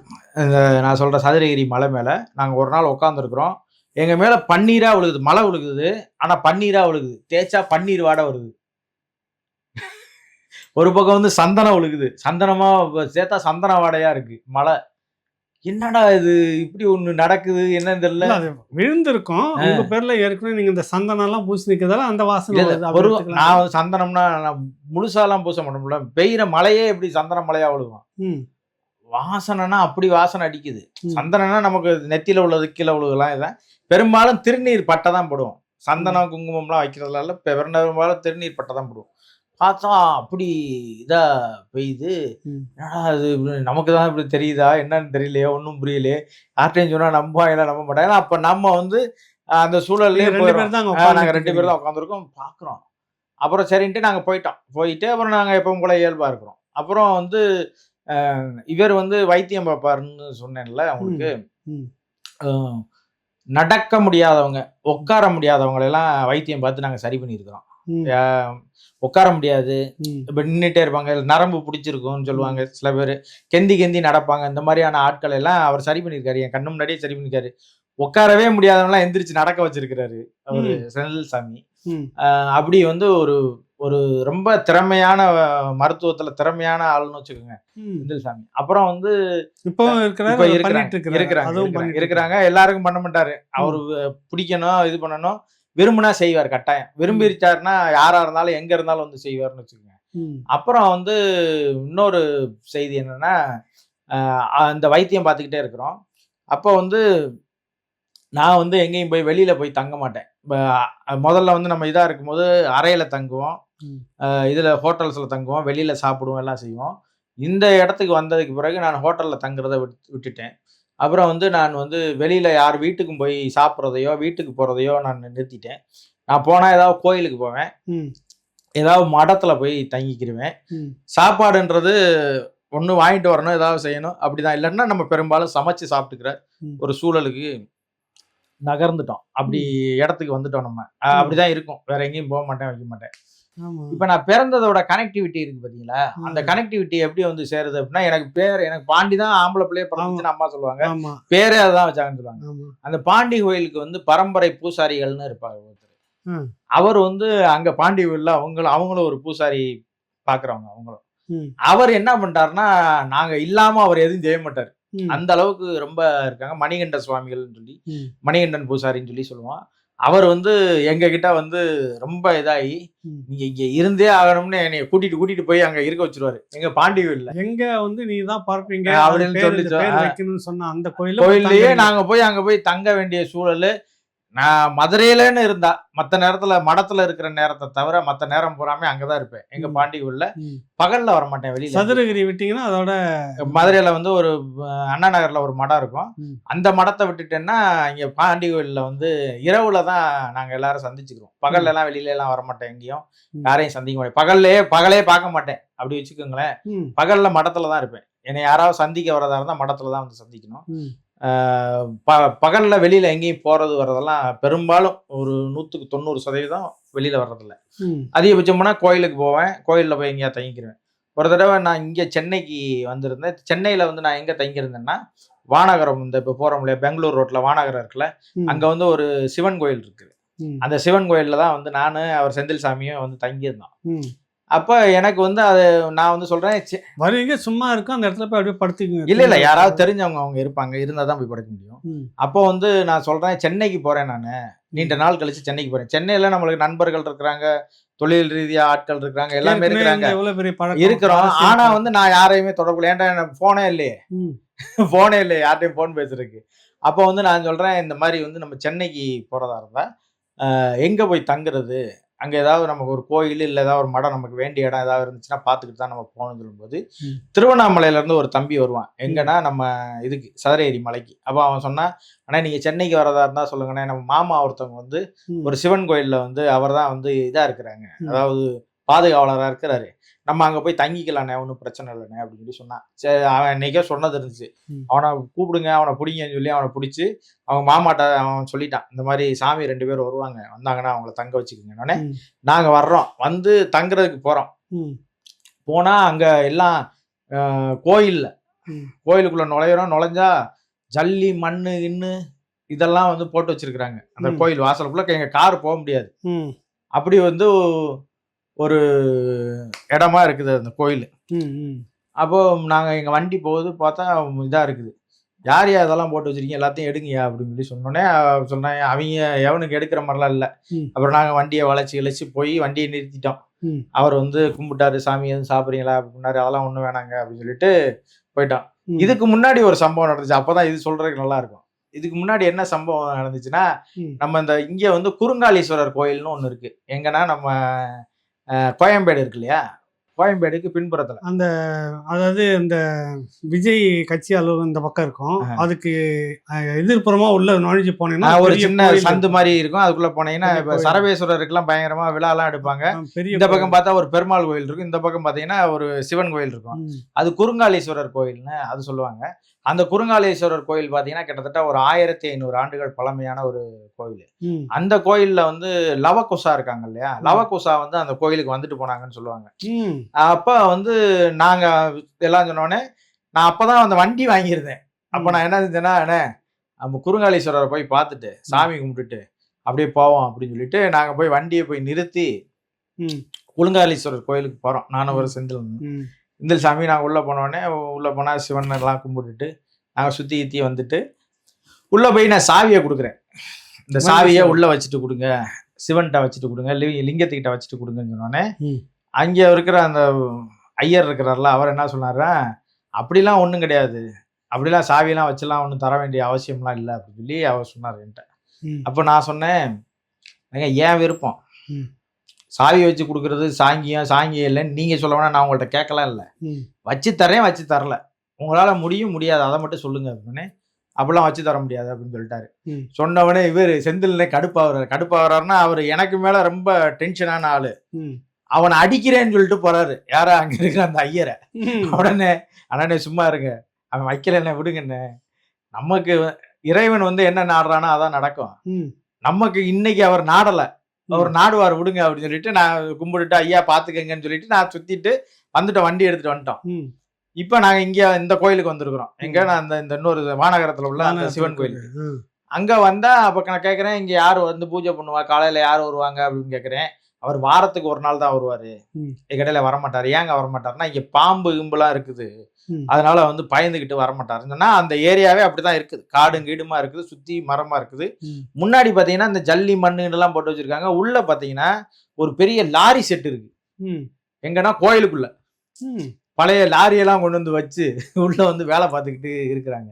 நான் சொல்ற சதுரகிரி மலை மேல நாங்க ஒரு நாள் உட்காந்துருக்கிறோம். எங்க மேல பன்னீரா விழுகுது, மழை விழுகுது. ஆனா பன்னீரா விழுகுது, தேய்ச்சா பன்னீர் வாடை வருது. ஒரு பக்கம் வந்து சந்தனம் விழுகுது, சந்தனமா சேர்த்தா சந்தன வாடையா இருக்கு மழை. என்னடா இது இப்படி ஒண்ணு நடக்குது, என்னன்னு தெரியல. இல்ல அது விழுந்திருக்கும். உங்க பேர்ல ஏற்கனவே நீங்க இந்த சந்தனம் எல்லாம் பூசி நிக்கிறதால அந்த வாசனை இல்ல, வருது. அப்படி ஒரு எடுத்துக்கலாம். நான் வந்து சந்தனம்னா நான் முழுசாலாம் பூச மாட்டோம்ல, பெய்யுற மழையே எப்படி சந்தன மழையா விழுகும். ம். வாசனைனா அப்படி வாசனை அடிக்குது. ம். சந்தனம்னா நமக்கு நெத்தியில உள்ளது கீழே விழுகலாம். இதான் பெரும்பாலும் திருநீர் பட்டை தான் போடுவோம். ம். சந்தனம் குங்குமம்லாம் வைக்கிறதுனால பெரும்பாலும் திருநீர் பட்டை தான் போடுவோம். பார்த்தா அப்படி இதா பெய்யுது. ம். என்னடா இது நமக்கு தான் இப்படி தெரியுதா என்னன்னு தெரியலையே, ஒன்றும் புரியலையே. யார்கிட்டையும் சொன்னா நம்புவாங்களா நம்ப மாட்டாங்க. ஏன்னா அப்ப நம்ம வந்து அந்த நீங்க சூழல்லே 2 போயிடும். பேர் தான் அங்க நாங்க உட்கார்ந்துட்டு 2 பேர் இருக்கிறீங்க. தான் உட்காந்துருக்கோம், பார்க்குறோம். அப்புறம் சரின்ட்டு நாங்க போயிட்டோம். போயிட்டு அப்புறம் நாங்க எப்பவும் போல இயல்பா இருக்கிறோம். அப்புறம் வந்து இவர் வந்து வைத்தியம் பார்ப்பாருன்னு சொன்னேன்ல ம். உங்களுக்கு. ம். அ நடக்க முடியாதவங்க, உட்கார முடியாதவங்கள எல்லாம் வைத்தியம் பார்த்து நாங்க சரி பண்ணியிருக்கிறோம். ம். அ உட்கார முடியாது, ம். இப்ப நின்னுட்டே இருப்பாங்க, நரம்பு பிடிச்சிருக்கும்னு ம். சொல்லுவாங்க சில பேரு. கெந்தி கெந்தி நடப்பாங்க. இந்த மாதிரியான ஆட்கள் எல்லாம் அவர் சரி பண்ணியிருக்காரு. என் கண்ணு முன்னாடியே சரி பண்ணியிருக்காரு. உட்காரவே முடியாதவங்கலாம் எந்திரிச்சு நடக்க வச்சிருக்கிறாரு அவரு ம். செந்தில் சாமி. ம். அப்படி வந்து ஒரு ஒரு ரொம்ப திறமையான மருத்துவத்துல திறமையான ஆளுன்னு வச்சுக்கோங்க ம். செந்தில் சாமி. அப்புறம் வந்து இப்பவும் இருக்கிறாரு, இப்ப அதை இருக்கிறாங்க பண்ணிட்டு இருக்கிறாரு. இருக்கிறாங்க அதுவும் இருக்கிறாங்க பண்ணிட்டு இருக்கிறாங்க. இருக்கிறாரு. எல்லாருக்கும் பண்ண மாட்டாரு. ம். அவரு பிடிக்கணும், இது பண்ணணும், விரும்பினா செய்வார் கட்டாயம். ம். விரும்பிருச்சாருன்னா யாரா இருந்தாலும் எங்க இருந்தாலும் வந்து செய்வார்னு வச்சுக்கோங்க. ம். அப்புறம் வந்து இன்னொரு செய்தி என்னன்னா, அந்த வைத்தியம் பார்த்துக்கிட்டே இருக்கிறோம். அப்போ வந்து நான் வந்து எங்கேயும் போய் வெளியில போய் தங்க மாட்டேன். முதல்ல வந்து நம்ம இதா இருக்கும்போது அறையில தங்குவோம். ம். இதுல ஹோட்டல்ஸ்ல தங்குவோம், வெளியில சாப்பிடுவோம், எல்லாம் செய்வோம். இந்த இடத்துக்கு வந்ததுக்கு பிறகு நான் ஹோட்டல்ல தங்குறத விட்டுட்டேன். அப்புறம் வந்து நான் வந்து வெளியில யார் வீட்டுக்கும் போய் சாப்பிட்றதையோ, வீட்டுக்கு போறதையோ நான் நிறுத்திட்டேன். நான் போனா ஏதாவது கோயிலுக்கு போவேன். ம். ஏதாவது மடத்துல போய் தங்கிக்கிருவேன். ம். சாப்பாடுன்றது ஒண்ணு வாங்கிட்டு வரணும், ஏதாவது செய்யணும். அப்படிதான். இல்லன்னா நம்ம பெரும்பாலும் சமைச்சு சாப்பிட்டுக்கிற ம். ஒரு சூழலுக்கு நகர்ந்துட்டோம். அப்படி ம். இடத்துக்கு வந்துட்டோம் நம்ம. ம். அப்படிதான் இருக்கும். வேற எங்கேயும் போக மாட்டேன், வைக்க மாட்டேன். ஆமா. இப்ப நான் பிறந்ததோட கனெக்டிவிட்டி இருக்கு பாத்தீங்களா? அந்த ம். கனெக்டிவிட்டி எப்படி வந்து சேருது அப்படின்னா, எனக்கு பாண்டி தான் ஆம்பளை பிள்ளைய ஆமா. பிறந்துச்சுன்னு அம்மா சொல்லுவாங்க. ஆமா. பேரே அதுதான் வச்சாங்கன்னு சொல்லுவாங்க. ஆமா. அந்த பாண்டி கோயிலுக்கு வந்து பரம்பரை பூசாரிகள்னு இருப்பாங்க ஒருத்தர். ம். அவர் வந்து அங்க பாண்டி கோயில்ல அவங்களும் ஒரு பூசாரி பார்க்குறவங்க அவங்களும். ம். அவர் என்ன பண்ணிட்டாருன்னா, நாங்க இல்லாம அவர் எதுவும் செய்ய மாட்டாரு. ம். அந்த அளவுக்கு ரொம்ப இருக்காங்க. மணிகண்ட சுவாமிகள்னு சொல்லி, ம். மணிகண்டன் பூசாரின்னு சொல்லி சொல்லுவோம். அவர் வந்து எங்ககிட்ட வந்து ரொம்ப இதாகி, ம். நீங்க இங்க இருந்தே ஆகணும்னு என்னைய கூட்டிட்டு போய் அங்க இருக்க வச்சுருவாரு. எங்க பாண்டி கோயில்ல. எங்க வந்து நீ தான் பார்ப்பீங்க அப்படின்னு பேர் சொல்லி இந்த பேர் வைக்கணும்னு சொன்ன அந்த கோயில்ல போய் கோயில்லயே தங்குறீங்க. நாங்க போய் அங்க போய் தங்க வேண்டிய சூழலு. நான் மதுரையிலன்னு இருந்தா, மத்த நேரத்துல மடத்துல இருக்கிற நேரத்த தவிர மத்த நேரம் பூராமே அங்கதான் இருப்பேன். எங்க ம். பாண்டி கோயில்ல. ம். பகல்ல வரமாட்டேன் வெளியில. சதுரகிரி விட்டீங்கன்னா அதோட மதுரையில வந்து ஒரு அண்ணா நகர்ல ஒரு மடம் இருக்கும். ம். அந்த மடத்த விட்டுட்டேன்னா, இங்க பாண்டி கோயில்ல வந்து இரவுல தான் நாங்க எல்லாரும் சந்திச்சுக்கிறோம். ம். பகல்ல எல்லாம் வெளியில எல்லாம் வரமாட்டேன் எங்கேயும். ம். யாரையும் சந்திக்க மாட்டேன். பகலே பார்க்க மாட்டேன். அப்படி வச்சுக்கோங்களேன். ம். பகல்ல மடத்துல தான் இருப்பேன். என்னை யாராவது சந்திக்க வரதா இருந்தா மடத்துல தான் வந்து சந்திக்கணும். ம். பகல்ல வெளியில எங்கேயும் போறது வர்றதெல்லாம் பெரும்பாலும் ஒரு 100% வெளியில வர்றதில்ல. ம். அதிகபட்சம் போனா கோயிலுக்கு போவேன். கோயில்ல போய் எங்கேயாவது தங்கிக்கிருவேன். ஒரு தடவை நான் இங்க சென்னைக்கு வந்திருந்தேன். சென்னையில வந்து நான் எங்க தங்கியிருந்தேன்னா, வானகரம் இந்த இப்ப போறோம் இல்லையா, பெங்களூர் ரோட்ல வானகரம் இருக்குல்ல, அங்க வந்து ஒரு சிவன் கோயில் இருக்கு. அந்த சிவன் கோயில்ல தான் வந்து நானு, அவர் செந்தில் சாமியும் வந்து தங்கியிருந்தோம். அப்ப எனக்கு வந்து அது நான் வந்து சொல்றேன், வருவீங்க சும்மா இருக்கும் அந்த இடத்துல போய் அப்படியே படுத்துக்குங்க. இல்ல யாராவது தெரிஞ்சவங்க அவங்க இருப்பாங்க. இருந்தா தான் போய் படுக்க முடியும். அப்போ வந்து நான் சொல்றேன், சென்னைக்கு போறேன் நானு. நீண்ட நாள் கழிச்சு சென்னைக்கு போறேன். சென்னையில நம்மளுக்கு நண்பர்கள் இருக்கிறாங்க, தொழில் ரீதியா ஆட்கள் இருக்காங்க, எல்லாமே இருக்கிறாங்க. எவ்வளவு பெரிய பழக்கம் இருக்கிறோம். ஆனா வந்து நான் யாரையுமே தொடர்பு ஏன்டா எனக்கு போனே இல்லையே. போனே இல்லையே யார்ட்டையும் போன் பேசுறதுக்கு. அப்போ வந்து நான் சொல்றேன், இந்த மாதிரி வந்து நம்ம சென்னைக்கு போறதா இருந்தா எங்க போய் தங்குறது? அங்க ஏதாவது நமக்கு ஒரு கோயில் இல்ல ஏதாவது ஒரு மடம் நமக்கு வேண்டிய இடம் ஏதாவது இருந்துச்சுன்னா பார்த்துக்கிட்டு தான் நம்ம போகணும்னு சொல்லும்போது, திருவண்ணாமலையில இருந்து ஒரு தம்பி வருவான். எங்கன்னா நம்ம இதுக்கு சதுரகிரி மலைக்கு. அப்ப அவன் சொன்னான், அண்ணா நீங்க சென்னைக்கு வரதா இருந்தா சொல்லுங்கண்ணே. நம்ம மாமா ஒருத்தவங்க வந்து ஒரு சிவன் கோயில்ல வந்து அவர் தான் வந்து இதா இருக்கிறாங்க. அதாவது பாதுகாவலரா இருக்கிறாரு. நம்ம அங்க போய் தங்கிக்கலாண்ணே, ஒன்றும் பிரச்சனை இல்லைண்ணே அப்படின்னு சொல்லி சொன்னான். சரி, அவன் என்னைக்கோ சொன்னது இருந்துச்சு. அவனை கூப்பிடுங்க, அவனை பிடிங்கன்னு சொல்லி அவனை பிடிச்சி அவங்க மாமாட்ட அவன் சொல்லிட்டான். இந்த மாதிரி சாமி 2 பேர் வருவாங்க, வந்தாங்கன்னா அவங்கள தங்க வச்சுக்கோங்கன்னே. நாங்க வர்றோம், வந்து தங்குறதுக்கு போறோம். போனா அங்க எல்லாம் கோயிலுக்குள்ள நுழைஞ்சா ஜல்லி மண்ணு கிண்ணு இதெல்லாம் வந்து போட்டு வச்சிருக்கிறாங்க. அந்த கோயில் வாசலுக்குள்ள எங்க கார் போக முடியாது. அப்படி வந்து ஒரு இடமா இருக்குது அந்த கோயில். அப்போ நாங்க எங்க வண்டி போகுது, பார்த்தா இதா இருக்குது. யார் அதெல்லாம் போட்டு வச்சிருக்கீங்க, எல்லாத்தையும் எடுங்கயா அப்படின்னு சொல்லி சொன்னோடனே சொன்னேன், அவங்க எவனுக்கு எடுக்கிற மாதிரிலாம் இல்லை. அப்புறம் நாங்க வண்டியை வளைச்சு போய் வண்டியை நிறுத்திட்டோம். அவர் வந்து கும்பிட்டாரு, சாமி எதுவும் சாப்பிட்றீங்களா அப்படின்னாரு. அதெல்லாம் ஒண்ணும் வேணாங்க அப்படின்னு சொல்லிட்டு போயிட்டோம். இதுக்கு முன்னாடி ஒரு சம்பவம் நடந்துச்சு. அப்பதான் இது சொல்றதுக்கு நல்லா இருக்கும். இதுக்கு முன்னாடி என்ன சம்பவம் நடந்துச்சுன்னா, நம்ம இந்த இங்க வந்து குறுங்காலீஸ்வரர் கோயில்னு ஒண்ணு இருக்கு. எங்கன்னா நம்ம கோயம்பேடு இருக்கு இல்லையா, கோயம்பேடுக்கு பின்புறத்துல அந்த அதாவது இந்த விஜய் கட்சி அலுவலகம் இந்த பக்கம் இருக்கும். அதுக்கு எதிர்ப்புறமா உள்ள நுழைஞ்சு போனீங்கன்னா ஒரு சின்ன சந்து மாதிரி இருக்கும். அதுக்குள்ள போனீங்கன்னா இப்ப சரவேஸ்வரருக்குலாம் பயங்கரமா விழாலாம் எடுப்பாங்க. இந்த பக்கம் பார்த்தா ஒரு பெருமாள் கோயில் இருக்கும், இந்த பக்கம் பாத்தீங்கன்னா ஒரு சிவன் கோயில் இருக்கும். அது குறுங்காலீஸ்வரர் கோயில்னு அது சொல்லுவாங்க. அந்த குறுங்காலீஸ்வரர் கோயில் பாத்தீங்கன்னா கிட்டத்தட்ட ஒரு 1500 ஆண்டுகள் பழமையான ஒரு கோயில். அந்த கோயில்ல வந்து லவகுசா இருக்காங்க இல்லையா, லவகுசா வந்து அந்த கோயிலுக்கு வந்துட்டு போனாங்கன்னு சொல்லுவாங்க. அப்ப வந்து நாங்க எல்லாம் சொன்னோடனே, நான் அப்பதான் அந்த வண்டி வாங்கியிருந்தேன். அப்ப நான் என்ன செஞ்சேன்னா, நம்ம குறுங்காலீஸ்வரரை போய் பார்த்துட்டு சாமி கும்பிட்டுட்டு அப்படியே போவோம் அப்படின்னு சொல்லிட்டு நாங்க போய் வண்டியை போய் நிறுத்தி குறுங்காலீஸ்வரர் கோயிலுக்கு போறோம். நானும் ஒரு செந்தில் சாமி. நாங்கள் உள்ள போனோடனே, உள்ள போனா சிவன் எல்லாம் கும்பிட்டுட்டு நாங்க சுத்தி கித்தி வந்துட்டு உள்ள போய் நான் சாவியை கொடுக்குறேன். இந்த சாவியை உள்ள வச்சுட்டு கொடுங்க, சிவன்கிட்ட வச்சுட்டு கொடுங்க, லிங்கத்துக்கிட்ட வச்சுட்டு கொடுங்கன்னு சொன்னோடனே, அங்க இருக்கிற அந்த ஐயர் இருக்கிறார்ல, அவர் என்ன சொன்னாரா, அப்படிலாம் ஒண்ணும் கிடையாது, அப்படிலாம் சாவியெல்லாம் வச்செல்லாம் ஒன்றும் தர வேண்டிய அவசியம்லாம் இல்லை அப்படின்னு சொல்லி அவர் சொன்னார் என்கிட்ட. அப்போ நான் சொன்னேன், ஏன் விருப்பம், சாவி வச்சு கொடுக்கறது சாங்கியம் இல்லைன்னு நீங்க சொல்ல வேணா, நான் உங்கள்கிட்ட கேட்கலாம் இல்லை, வச்சு தரேன், வச்சு தரல, உங்களால முடியாது, அதை மட்டும் சொல்லுங்க அப்படின்னு. அப்படிலாம் வச்சு தர முடியாது அப்படின்னு சொல்லிட்டாரு. சொன்னவனே இவர் செந்தில் கடுப்பாகிறாருன்னா, அவர் எனக்கு மேல ரொம்ப டென்ஷனான ஆளு. அவனை அடிக்கிறேன்னு சொல்லிட்டு போறாரு, யாரா அங்க இருக்கிற அந்த ஐயரை. உடனே அண்ணனே சும்மா இருங்க, அவன் வைக்கல என்ன விடுங்கண்ணே, நமக்கு இறைவன் வந்து என்ன நாடுறானோ அதான் நடக்கும், நமக்கு இன்னைக்கு அவர் நாடல, அவர் நாடுவார் விடுங்க அப்படின்னு சொல்லிட்டு நான் கும்பிட்டுட்டு ஐயா பாத்துக்கங்கன்னு சொல்லிட்டு நான் சுத்திட்டு வந்துட்டோம், வண்டி எடுத்துட்டு வந்துட்டோம். இப்ப நாங்க இங்க இந்த கோயிலுக்கு வந்திருக்கிறோம். எங்க நான் இந்த இன்னொரு வானகரத்துல உள்ள அந்த சிவன் கோயிலுக்கு. அங்க வந்தா அப்ப நான் கேக்குறேன், இங்க யாரு வந்து பூஜை பண்ணுவா, காலையில யாரு வருவாங்க அப்படின்னு கேக்குறேன். அவர் வாரத்துக்கு ஒரு நாள் தான் வருவாரு, இடையில வரமாட்டாரு. ஏங்க வரமாட்டாருன்னா, இங்க பாம்பு கும்பலாம் இருக்குது, அதனால வந்து பயந்துகிட்டு வரமாட்டாருன்னு சொன்னா, அந்த ஏரியாவே அப்படிதான் இருக்குது, காடும் கீடுமா இருக்குது, சுத்தி மரமா இருக்குது. முன்னாடி பாத்தீங்கன்னா இந்த ஜல்லி மண்ணு எல்லாம் போட்டு வச்சிருக்காங்க. உள்ள பாத்தீங்கன்னா ஒரு பெரிய லாரி செட் இருக்கு. எங்கன்னா கோயிலுக்குள்ள பழைய லாரியெல்லாம் கொண்டு வந்து வச்சு உள்ள வந்து வேலை பார்த்துக்கிட்டு இருக்கிறாங்க.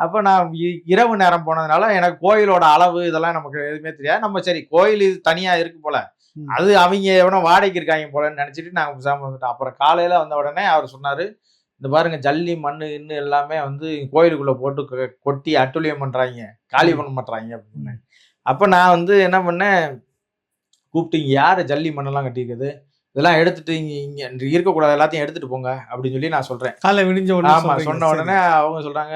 அப்ப நான் இரவு நேரம் போனதுனால எனக்கு கோயிலோட அளவு இதெல்லாம் நமக்கு எதுவுமே தெரியாது. நம்ம சரி கோயில் இது தனியா இருக்கு போல, அது அவங்க எவனோ வாடகைக்கு இருக்காங்க போலன்னு நினைச்சிட்டு நாங்க பேசாம வந்துட்டோம். அப்புறம் காலையில வந்த உடனே அவர் சொன்னாரு, இந்த பாருங்க ஜல்லி மண்ணு இன்னும் எல்லாமே வந்து கோயிலுக்குள்ள போட்டு கொட்டி அட்டுழியம் பண்றாங்க, காலி பண்ண மாட்டாங்க அப்படின்னு. அப்ப நான் வந்து என்ன பண்ணேன், கூப்பிட்டு இங்க யாரு ஜல்லி மண்ணெல்லாம் கட்டியிருக்குது, இதெல்லாம் எடுத்துட்டு இங்க இருக்கக்கூடாது, எல்லாத்தையும் எடுத்துட்டு போங்க அப்படின்னு சொல்லி நான் சொல்றேன். காலை விடிஞ்ச உடனே. ஆமா, சொன்ன உடனே அவங்க சொல்றாங்க,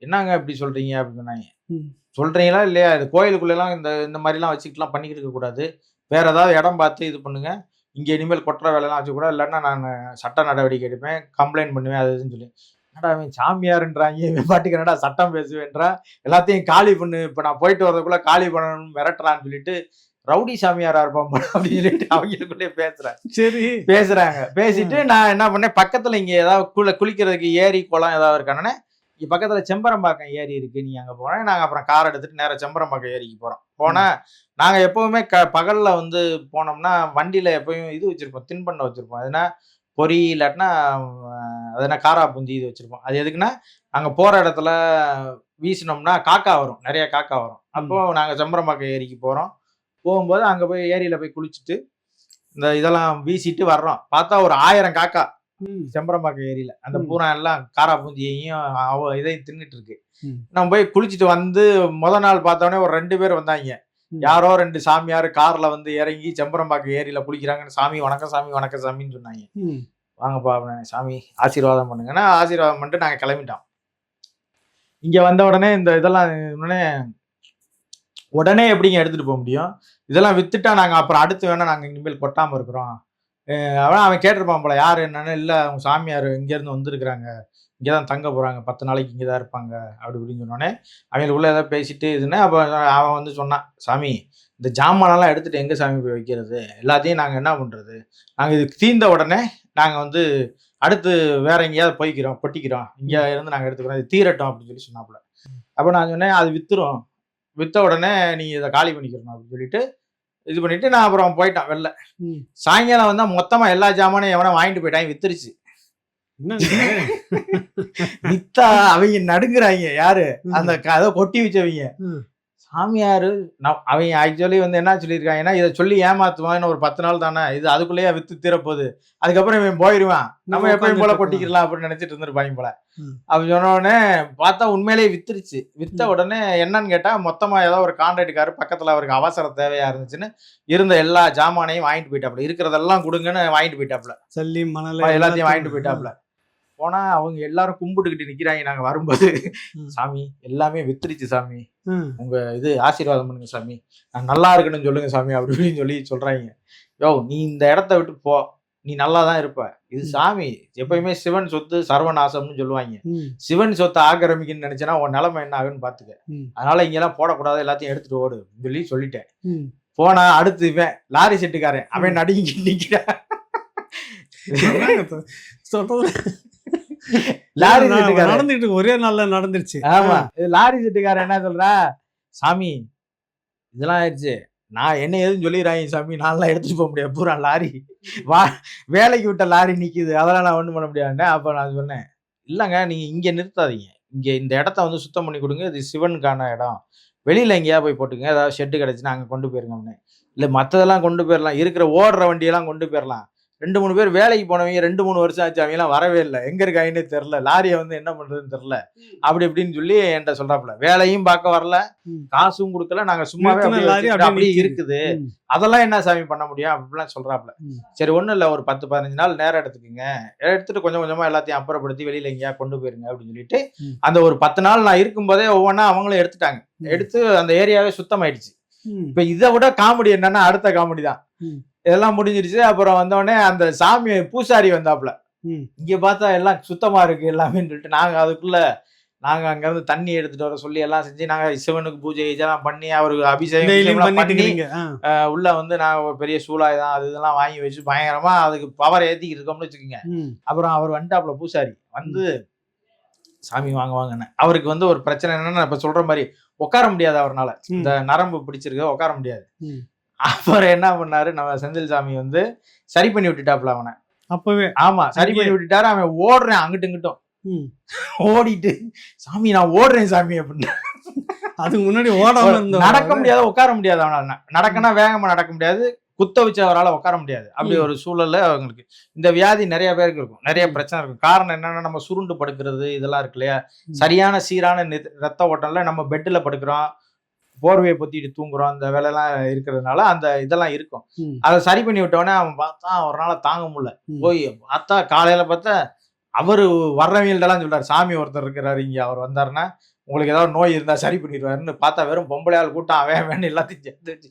என்னங்க இப்படி சொல்றீங்க அப்படின்னு சொன்னாங்க. சொல்றீங்களா இல்லையா, இது கோயிலுக்குள்ள எல்லாம் இந்த மாதிரி எல்லாம் வச்சுக்கிட்டுலாம் பண்ணிக்கிட்டு இருக்க கூடாது, வேற ஏதாவது இடம் பார்த்து இது பண்ணுங்க, இங்க இனிமேல் கொட்டுற வேலைலாம் வச்சுக்கூடாது, இல்லைன்னா நான் சட்ட நடவடிக்கை எடுப்பேன், கம்ப்ளைண்ட் பண்ணுவேன் அது இதுன்னு சொல்லி. என்னடா இவன் சாமியாருன்றாங்க, இவன் பாட்டுக்கு என்னடா சட்டம் பேசுவேன்றா, எல்லாத்தையும் காலி பண்ணு, இப்ப நான் போயிட்டு வரதுக்குள்ள காலி பண்ணணும்னு மிரட்டுறான்னு சொல்லிட்டு ரவுடி சாமியாரா இருப்பான் போல அப்படின்னு சொல்லிட்டு அவங்களுக்குள்ளே பேசுறேன். சரி. பேசுறாங்க. பேசிட்டு நான் என்ன பண்ணேன், பக்கத்துல இங்க ஏதாவது குளிக்கிறதுக்கு ஏரி குளம் ஏதாவது இருக்கானே, இங்க பக்கத்துல செம்பரம்பாக்கம் ஏரி இருக்கு, நீ அங்க போனா நாங்க அப்புறம் கார் எடுத்துட்டு நேரா செம்பரம்பாக்கம் ஏரிக்கு போறோம். போனா நாங்க எப்பவுமே பகல்ல வந்து போனோம்னா வண்டியில எப்பயும் இது வச்சிருப்போம், தின்பண்டம் வச்சிருப்போம். அதுனா பொரி இல்லாட்டினா அது என்ன காரா பூந்தி இது வச்சிருப்போம். அது எதுக்குன்னா அங்க போற இடத்துல வீசினோம்னா காக்கா வரும், நிறைய காக்கா வரும். அப்போ நாங்க செம்பரம்பாக்கம் ஏரிக்கு போறோம். போகும்போது அங்க போய் ஏரியில போய் குளிச்சுட்டு இந்த இதெல்லாம் வீசிட்டு வர்றோம். பார்த்தா ஒரு 1000 காக்கா செம்பரம்பாக்கம் ஏரியில. அந்த பூரா எல்லாம் காரா பூந்தியையும் இதையும் தின்னுட்டு இருக்கு. நம்ம போய் குளிச்சுட்டு வந்து நாள் பார்த்தோன்னே ஒரு 2 பேர் வந்தாங்க. யாரோ 2 சாமியார் கார்ல வந்து இறங்கி செம்பரம்பாக்கம் ஏரியில குளிக்கிறாங்கன்னு, சாமி வணக்கம் சாமி வணக்கம் சாமின்னு சொன்னாங்க. வாங்கப்பா சாமி ஆசீர்வாதம் பண்ணுங்கன்னா ஆசீர்வாதம் பண்ணிட்டு நாங்க கிளம்பிட்டோம். இங்க வந்த உடனே இந்த இதெல்லாம் உடனே எப்படிங்க எடுத்துட்டு போக முடியும்? இதெல்லாம் வித்துட்டா நாங்க அப்புறம் அடுத்து வேணா நாங்க இனிமேல் கொட்டாம இருக்கிறோம். அவன் கேட்டிருப்பான் போல, யாரு என்னன்னு. இல்ல அவங்க சாமியார் இங்க இருந்து வந்திருக்கிறாங்க, இங்கதான் தங்க போறாங்க, 10 நாளைக்கு இங்கதான் இருப்பாங்க அப்படி இப்படின்னு சொன்னோடனே அவங்களுக்குள்ள ஏதாவது பேசிட்டு இதுன்னு அப்ப அவன் வந்து சொன்னான், சாமி இந்த ஜாமானெல்லாம் எடுத்துட்டு எங்க சாமி போய் வைக்கிறது, எல்லாத்தையும் நாங்க என்ன பண்றது, நாங்க இது தீர்ந்த உடனே நாங்க வந்து அடுத்து வேற எங்கேயாவது போய்க்கிறோம், கொட்டிக்கிறோம், இங்க இருந்து நாங்க எடுத்துக்கிறோம், இது தீரட்டும் அப்படின்னு சொல்லி சொன்னாப்புல. அப்ப நான் சொன்னேன், அது வித்துரும், வித்த உடனே நீ இதை காலி பண்ணிக்கிறணும் அப்படின்னு சொல்லிட்டு இது பண்ணிட்டு நான் அப்புறம் போயிட்டான் வெளில. சாயங்காலம் வந்தா மொத்தமா எல்லா ஜாமானையும் எவனா வாங்கிட்டு போயிட்டாங்க, வித்துருச்சு. வித்தா அவங்க நடுங்குறாங்க. யாரு அந்த அதை கொட்டி வச்சவங்க சாமியாரு. அவங்க ஆக்சுவலி வந்து என்ன சொல்லியிருக்காங்கன்னா, இதை சொல்லி ஏமாத்துவான்னு ஒரு 10 நாள் தானே இது, அதுக்குள்ளேயே வித்து தீரப்போகுது, அதுக்கப்புறம் இவன் போயிடுவான், நம்ம எப்பயும் போல கொட்டிக்கலாம் அப்படின்னு நினைச்சிட்டு இருந்திருப்பாங்க போல. அப்படி சொன்ன உடனே பார்த்தா உண்மையிலேயே வித்துருச்சு. வித்த உடனே என்னன்னு கேட்டா, மொத்தமா ஏதோ ஒரு கான்ட்ராக்டுக்காரு பக்கத்துல அவருக்கு அவசர தேவையா இருந்துச்சுன்னு இருந்த எல்லா ஜாமானையும் வாங்கிட்டு போயிட்டாப்ல, இருக்கிறதெல்லாம் கொடுங்கன்னு வாங்கிட்டு போயிட்டாப்ல, சல்லி மணல் எல்லாத்தையும் வாங்கிட்டு போயிட்டாப்ல. போனா அவங்க எல்லாரும் கும்பிட்டுக்கிட்டு நிக்கிறாங்க. நாங்க வரும்போது, சாமி எல்லாமே வித்துருச்சு சாமி, உங்க இது ஆசீர்வாதம் பண்ணுங்க சாமி, நான் நல்லா இருக்கணும்னு சொல்லுங்க சாமி அப்படின்னு சொல்றாங்க. யோ நீ இந்த இடத்த விட்டு போ, நீ நல்லா தான் இருப்ப, இது சாமி எப்பயுமே சிவன் சொத்து சர்வநாசம்னு சொல்லுவாங்க, சிவன் சொத்தை ஆக்கிரமிக்குன்னு நினைச்சேன்னா உன் நிலைமை என்ன ஆகுன்னு பாத்துக்க, அதனால இங்கெல்லாம் போடக்கூடாது, எல்லாத்தையும் எடுத்துட்டு ஓடு சொல்லிட்டேன். போனா அடுத்து இவன் லாரி செட்டுக்காரன், அவன் நடுங்கி நிக்கிறான். லாரி செட்டுக்காரன் நடந்துட்டு ஒரே நாள்ல நடந்துருச்சு. ஆமா, லாரி செட்டுக்காரன் என்ன சொல்றா, சாமி இதெல்லாம் ஆயிடுச்சு, நான் என்ன எதுவும் சொல்லிடுறாங்க சாமி, நான்லாம் எடுத்துட்டு போக முடியாது, பூரா லாரி வேலைக்கு விட்ட லாரி நிக்குது, அதெல்லாம் நான் ஒண்ணும் பண்ண முடியாது. அப்ப நான் சொன்னேன், இல்லங்க நீங்க இங்க நிறுத்தாதீங்க, இங்க இந்த இடத்த வந்து சுத்தம் பண்ணி கொடுங்க, இது சிவனுக்கான இடம், வெளியில எங்கேயா போய் போட்டுங்க, ஏதாவது ஷெட்டு கிடைச்சுன்னா அங்க கொண்டு போயிருங்க. இல்ல மத்ததெல்லாம் கொண்டு போயிடலாம், இருக்கிற ஓடுற வண்டியெல்லாம் கொண்டு போயிடலாம். 2-3 பேர் வேலைக்கு போனவங்க 2-3 வருஷம் ஆச்சு, அவங்க எல்லாம் வரவே இல்லை, எங்க இருக்காங்கன்னே தெரியல, லாரியை வந்து என்ன பண்றதுன்னு தெரியல அப்படி இப்படின்னு சொல்லி என்கிட்ட சொல்றாப்புல. வேலையும் பார்க்க வரல, காசும் கொடுக்கல, நாங்க சும்மாவே அப்படியே இருக்குது, அதெல்லாம் என்ன சாமி பண்ண முடியும் அப்படிலாம் சொல்றாப்புல. சரி ஒண்ணும் இல்ல, ஒரு 10-15 நாள் நேரம் எடுத்துக்கோங்க, எடுத்துட்டு கொஞ்சம் கொஞ்சமா எல்லாத்தையும் அப்புறப்படுத்தி வெளியில எங்கேயா கொண்டு போயிருங்க அப்படின்னு சொல்லிட்டு, அந்த ஒரு 10 நாள் நான் இருக்கும்போதே ஒவ்வொன்றா அவங்களும் எடுத்துட்டாங்க. எடுத்து அந்த ஏரியாவே சுத்தமாயிடுச்சு. இப்ப இதை விட காமெடி என்னன்னா, அடுத்த காமெடி தான். இதெல்லாம் முடிஞ்சிருச்சு. அப்புறம் வந்தோடனே அந்த சாமி பூசாரி வந்தாப்புல, இங்க பார்த்தா எல்லாம் சுத்தமா இருக்கு எல்லாமே சொல்லிட்டு, நாங்க அங்க இருந்து தண்ணி எடுத்துட்டு வர சொல்லி எல்லாம் செஞ்சு நாங்க சிவனுக்கு பூஜை இதெல்லாம் பண்ணி அவருக்கு அபிஷேகம் பண்ணி உள்ள வந்து நான் ஒரு பெரிய சூலாயுதம் அது இதெல்லாம் வாங்கி வச்சு பயங்கரமா அதுக்கு பவர் ஏத்திக்கிட்டு இருக்கோம்னு வச்சுக்கோங்க. அப்புறம் அவர் வந்துட்டாப்புல பூசாரி வந்து, சாமி வாங்க வாங்கன்னு. அவருக்கு வந்து ஒரு பிரச்சனை என்னன்னா, இப்ப சொல்ற மாதிரி உட்கார முடியாது, அவர்னால இந்த நரம்பு பிடிச்சிருக்கு, உட்கார முடியாது. அப்புறம் என்ன பண்ணாரு, நம்ம செந்தில் சாமி வந்து சரி பண்ணி விட்டுட்டாப்புல அவனை அப்பவே. ஆமா, சரி பண்ணி விட்டுட்டாரு. அவன் ஓடுறேன் அங்கிட்டும் இங்கிட்டும், ஓடிட்டு சாமி நான் ஓடுறேன் சாமி அப்படின்னு. அதுக்கு முன்னாடி ஓடாம நடக்க முடியாது, உட்கார முடியாது, அவனால நடக்கனா வேகமா நடக்க முடியாது, குத்த வச்சு அவரால் உட்கார முடியாது. அப்படி ஒரு சூழல்ல அவங்களுக்கு இந்த வியாதி நிறைய பேருக்கு இருக்கும், நிறைய பிரச்சனை இருக்கும். காரணம் என்னன்னா, நம்ம சுருண்டு படுக்கிறது இதெல்லாம் இருக்கு இல்லையா, சரியான சீரான ரத்த ஓட்டம்ல நம்ம பெட்ல படுக்கிறோம், போர்வையை பொத்திட்டு தூங்குறோம், அந்த வேலையெல்லாம் இருக்கிறதுனால அந்த இதெல்லாம் இருக்கும். அதை சரி பண்ணி விட்டோடனே அவன் பார்த்தா அவரால தாங்க முடியல. போய் பார்த்தா காலையில பார்த்தா அவரு வர்றவங்கள்டெல்லாம் சொல்றாரு, சாமி ஒருத்தர் இருக்கிறாரு இங்க, அவர் வந்தாருன்னா உங்களுக்கு ஏதாவது நோய் இருந்தா சரி பண்ணிடுவாருன்னு. பார்த்தா வெறும் பொம்பளையால் கூட்டம் அவன் வேணும் எல்லாத்தையும் சேர்த்து வச்சு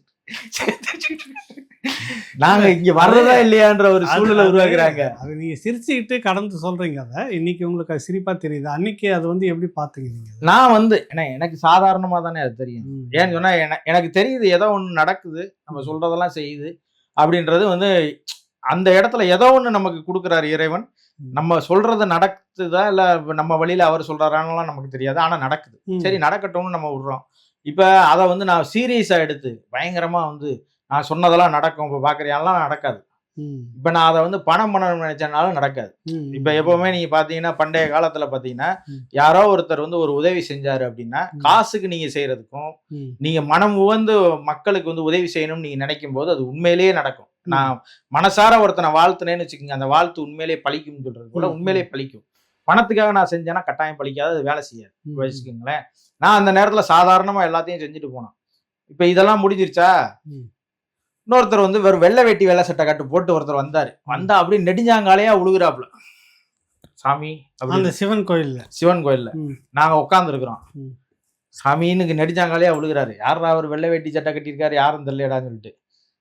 நாங்க இங்க வர்றதா இல்லையான்ற ஒரு சூழலை உருவாக்குறாங்க. அது நீங்க சிரிச்சுக்கிட்டு கடந்து சொல்றீங்க. அதை இன்னைக்கு உங்களுக்கு அது சிரிப்பா தெரியுது. அன்னைக்கு அது வந்து எப்படி பாத்தீங்க நீங்க? நான் வந்து எனக்கு சாதாரணமா தானே அது தெரியும். ஏன்னு சொன்னா எனக்கு தெரியுது ஏதோ ஒண்ணு நடக்குது, நம்ம சொல்றதெல்லாம் செய்யுது அப்படின்றது வந்து அந்த இடத்துல ஏதோ ஒண்ணு நமக்கு கொடுக்குறாரு இறைவன். நம்ம சொல்றது நடக்குதா இல்ல நம்ம வழியில அவர் சொல்றாரான்னுலாம் நமக்கு தெரியாது. ஆனா நடக்குது. சரி நடக்கட்டும்னு நம்ம விடுறோம். இப்ப அத வந்து நான் சீரியஸா எடுத்து பயங்கரமா வந்து நான் சொன்னதெல்லாம் நடக்கும். இப்ப பாக்குறியாலாம் நடக்காது. இப்ப நான் அத வந்து பணம் பண்ணணும்னு நினைச்சனாலும் நடக்காது. இப்ப எப்பவுமே நீங்க பாத்தீங்கன்னா பண்டைய காலத்துல பாத்தீங்கன்னா யாரோ ஒருத்தர் வந்து ஒரு உதவி செஞ்சாரு அப்படின்னா காசுக்கு நீங்க செய்யறதுக்கும் நீங்க மனம் உவந்து மக்களுக்கு வந்து உதவி செய்யணும்னு நீங்க நினைக்கும் போது அது உண்மையிலேயே நடக்கும். நான் மனசார ஒருத்தனை வாழ்த்துனேன்னு வச்சுக்கோங்க, அந்த வாழ்த்து உண்மையிலேயே பழிக்கும்னு சொல்றது கூட உண்மையிலேயே பழிக்கும். பணத்துக்காக நான் செஞ்சேன்னா கட்டாயம் பழிக்காது, அது வேலை செய்யாது வச்சுக்கோங்களேன். நான் அந்த நேரத்துல சாதாரணமா எல்லாத்தையும் செஞ்சுட்டு போனேன். இப்ப இதெல்லாம் முடிஞ்சிருச்சா, இன்னொருத்தர் வந்து வெறும் வெள்ளை வேட்டி வெள்ளை சட்டை கட்டு போட்டு ஒருத்தர் வந்தாரு. வந்தா அப்படி நெடுஞ்சாங்காலையா உழுகுறாப்புல. சாமி அந்த சிவன் கோயில்ல நாங்க உட்கார்ந்து இருக்கிறோம். சாமின்னு நெடுஞ்சாங்காலையா உழுகுறாரு. யாரா அவர் வெள்ளை வேட்டி சட்டை கட்டியிருக்காரு, யாரும் தெரியலடான்னு சொல்லிட்டு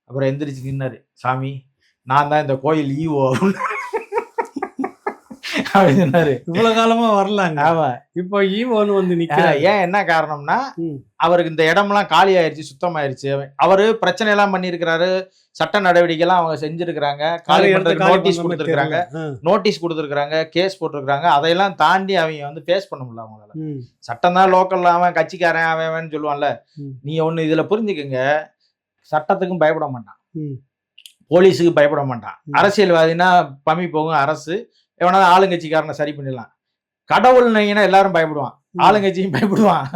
அப்புறம் எந்திரிச்சு நின்னாரு. சாமி நான் தான் இந்த கோயில் ஈவோ அப்படின்னு சொன்னாரு. இவ்வளவு காலமா வரலாங்க. ஆமா, இப்போ ஈவோன்னு வந்து நிக்கிறாரு. ஏன் என்ன காரணம்னா அவருக்கு இந்த இடம்லாம் காலி ஆயிருச்சு, சுத்தமாயிருச்சு. அவரு பிரச்சனை எல்லாம் பண்ணிருக்கிறாரு, சட்ட நடவடிக்கை எல்லாம் அவங்க செஞ்சிருக்கிறாங்க, காலி பண்றதுக்கு நோட்டீஸ் கொடுத்துருக்காங்க, கேஸ் போட்டிருக்காங்க. அதையெல்லாம் தாண்டி அவங்க வந்து பேஸ் பண்ண முடியல அவங்களால. சட்டம் தான் லோக்கல்ல அவன் கட்சிக்காரன் அவன் சொல்லுவான்ல. நீங்க ஒண்ணு இதுல புரிஞ்சுக்குங்க, சட்டத்துக்கும் பயப்பட மாட்டான், போலீஸுக்கு பயப்பட மாட்டான். அரசியல்வாதினா பமி போகும் அரசு, எவனாவது ஆளுங்கட்சிக்காரனை சரி பண்ணிடலாம். கடவுள் நைனா எல்லாரும் பயப்படுவான், ஆளுங்கட்சியும் பயப்படுவான்,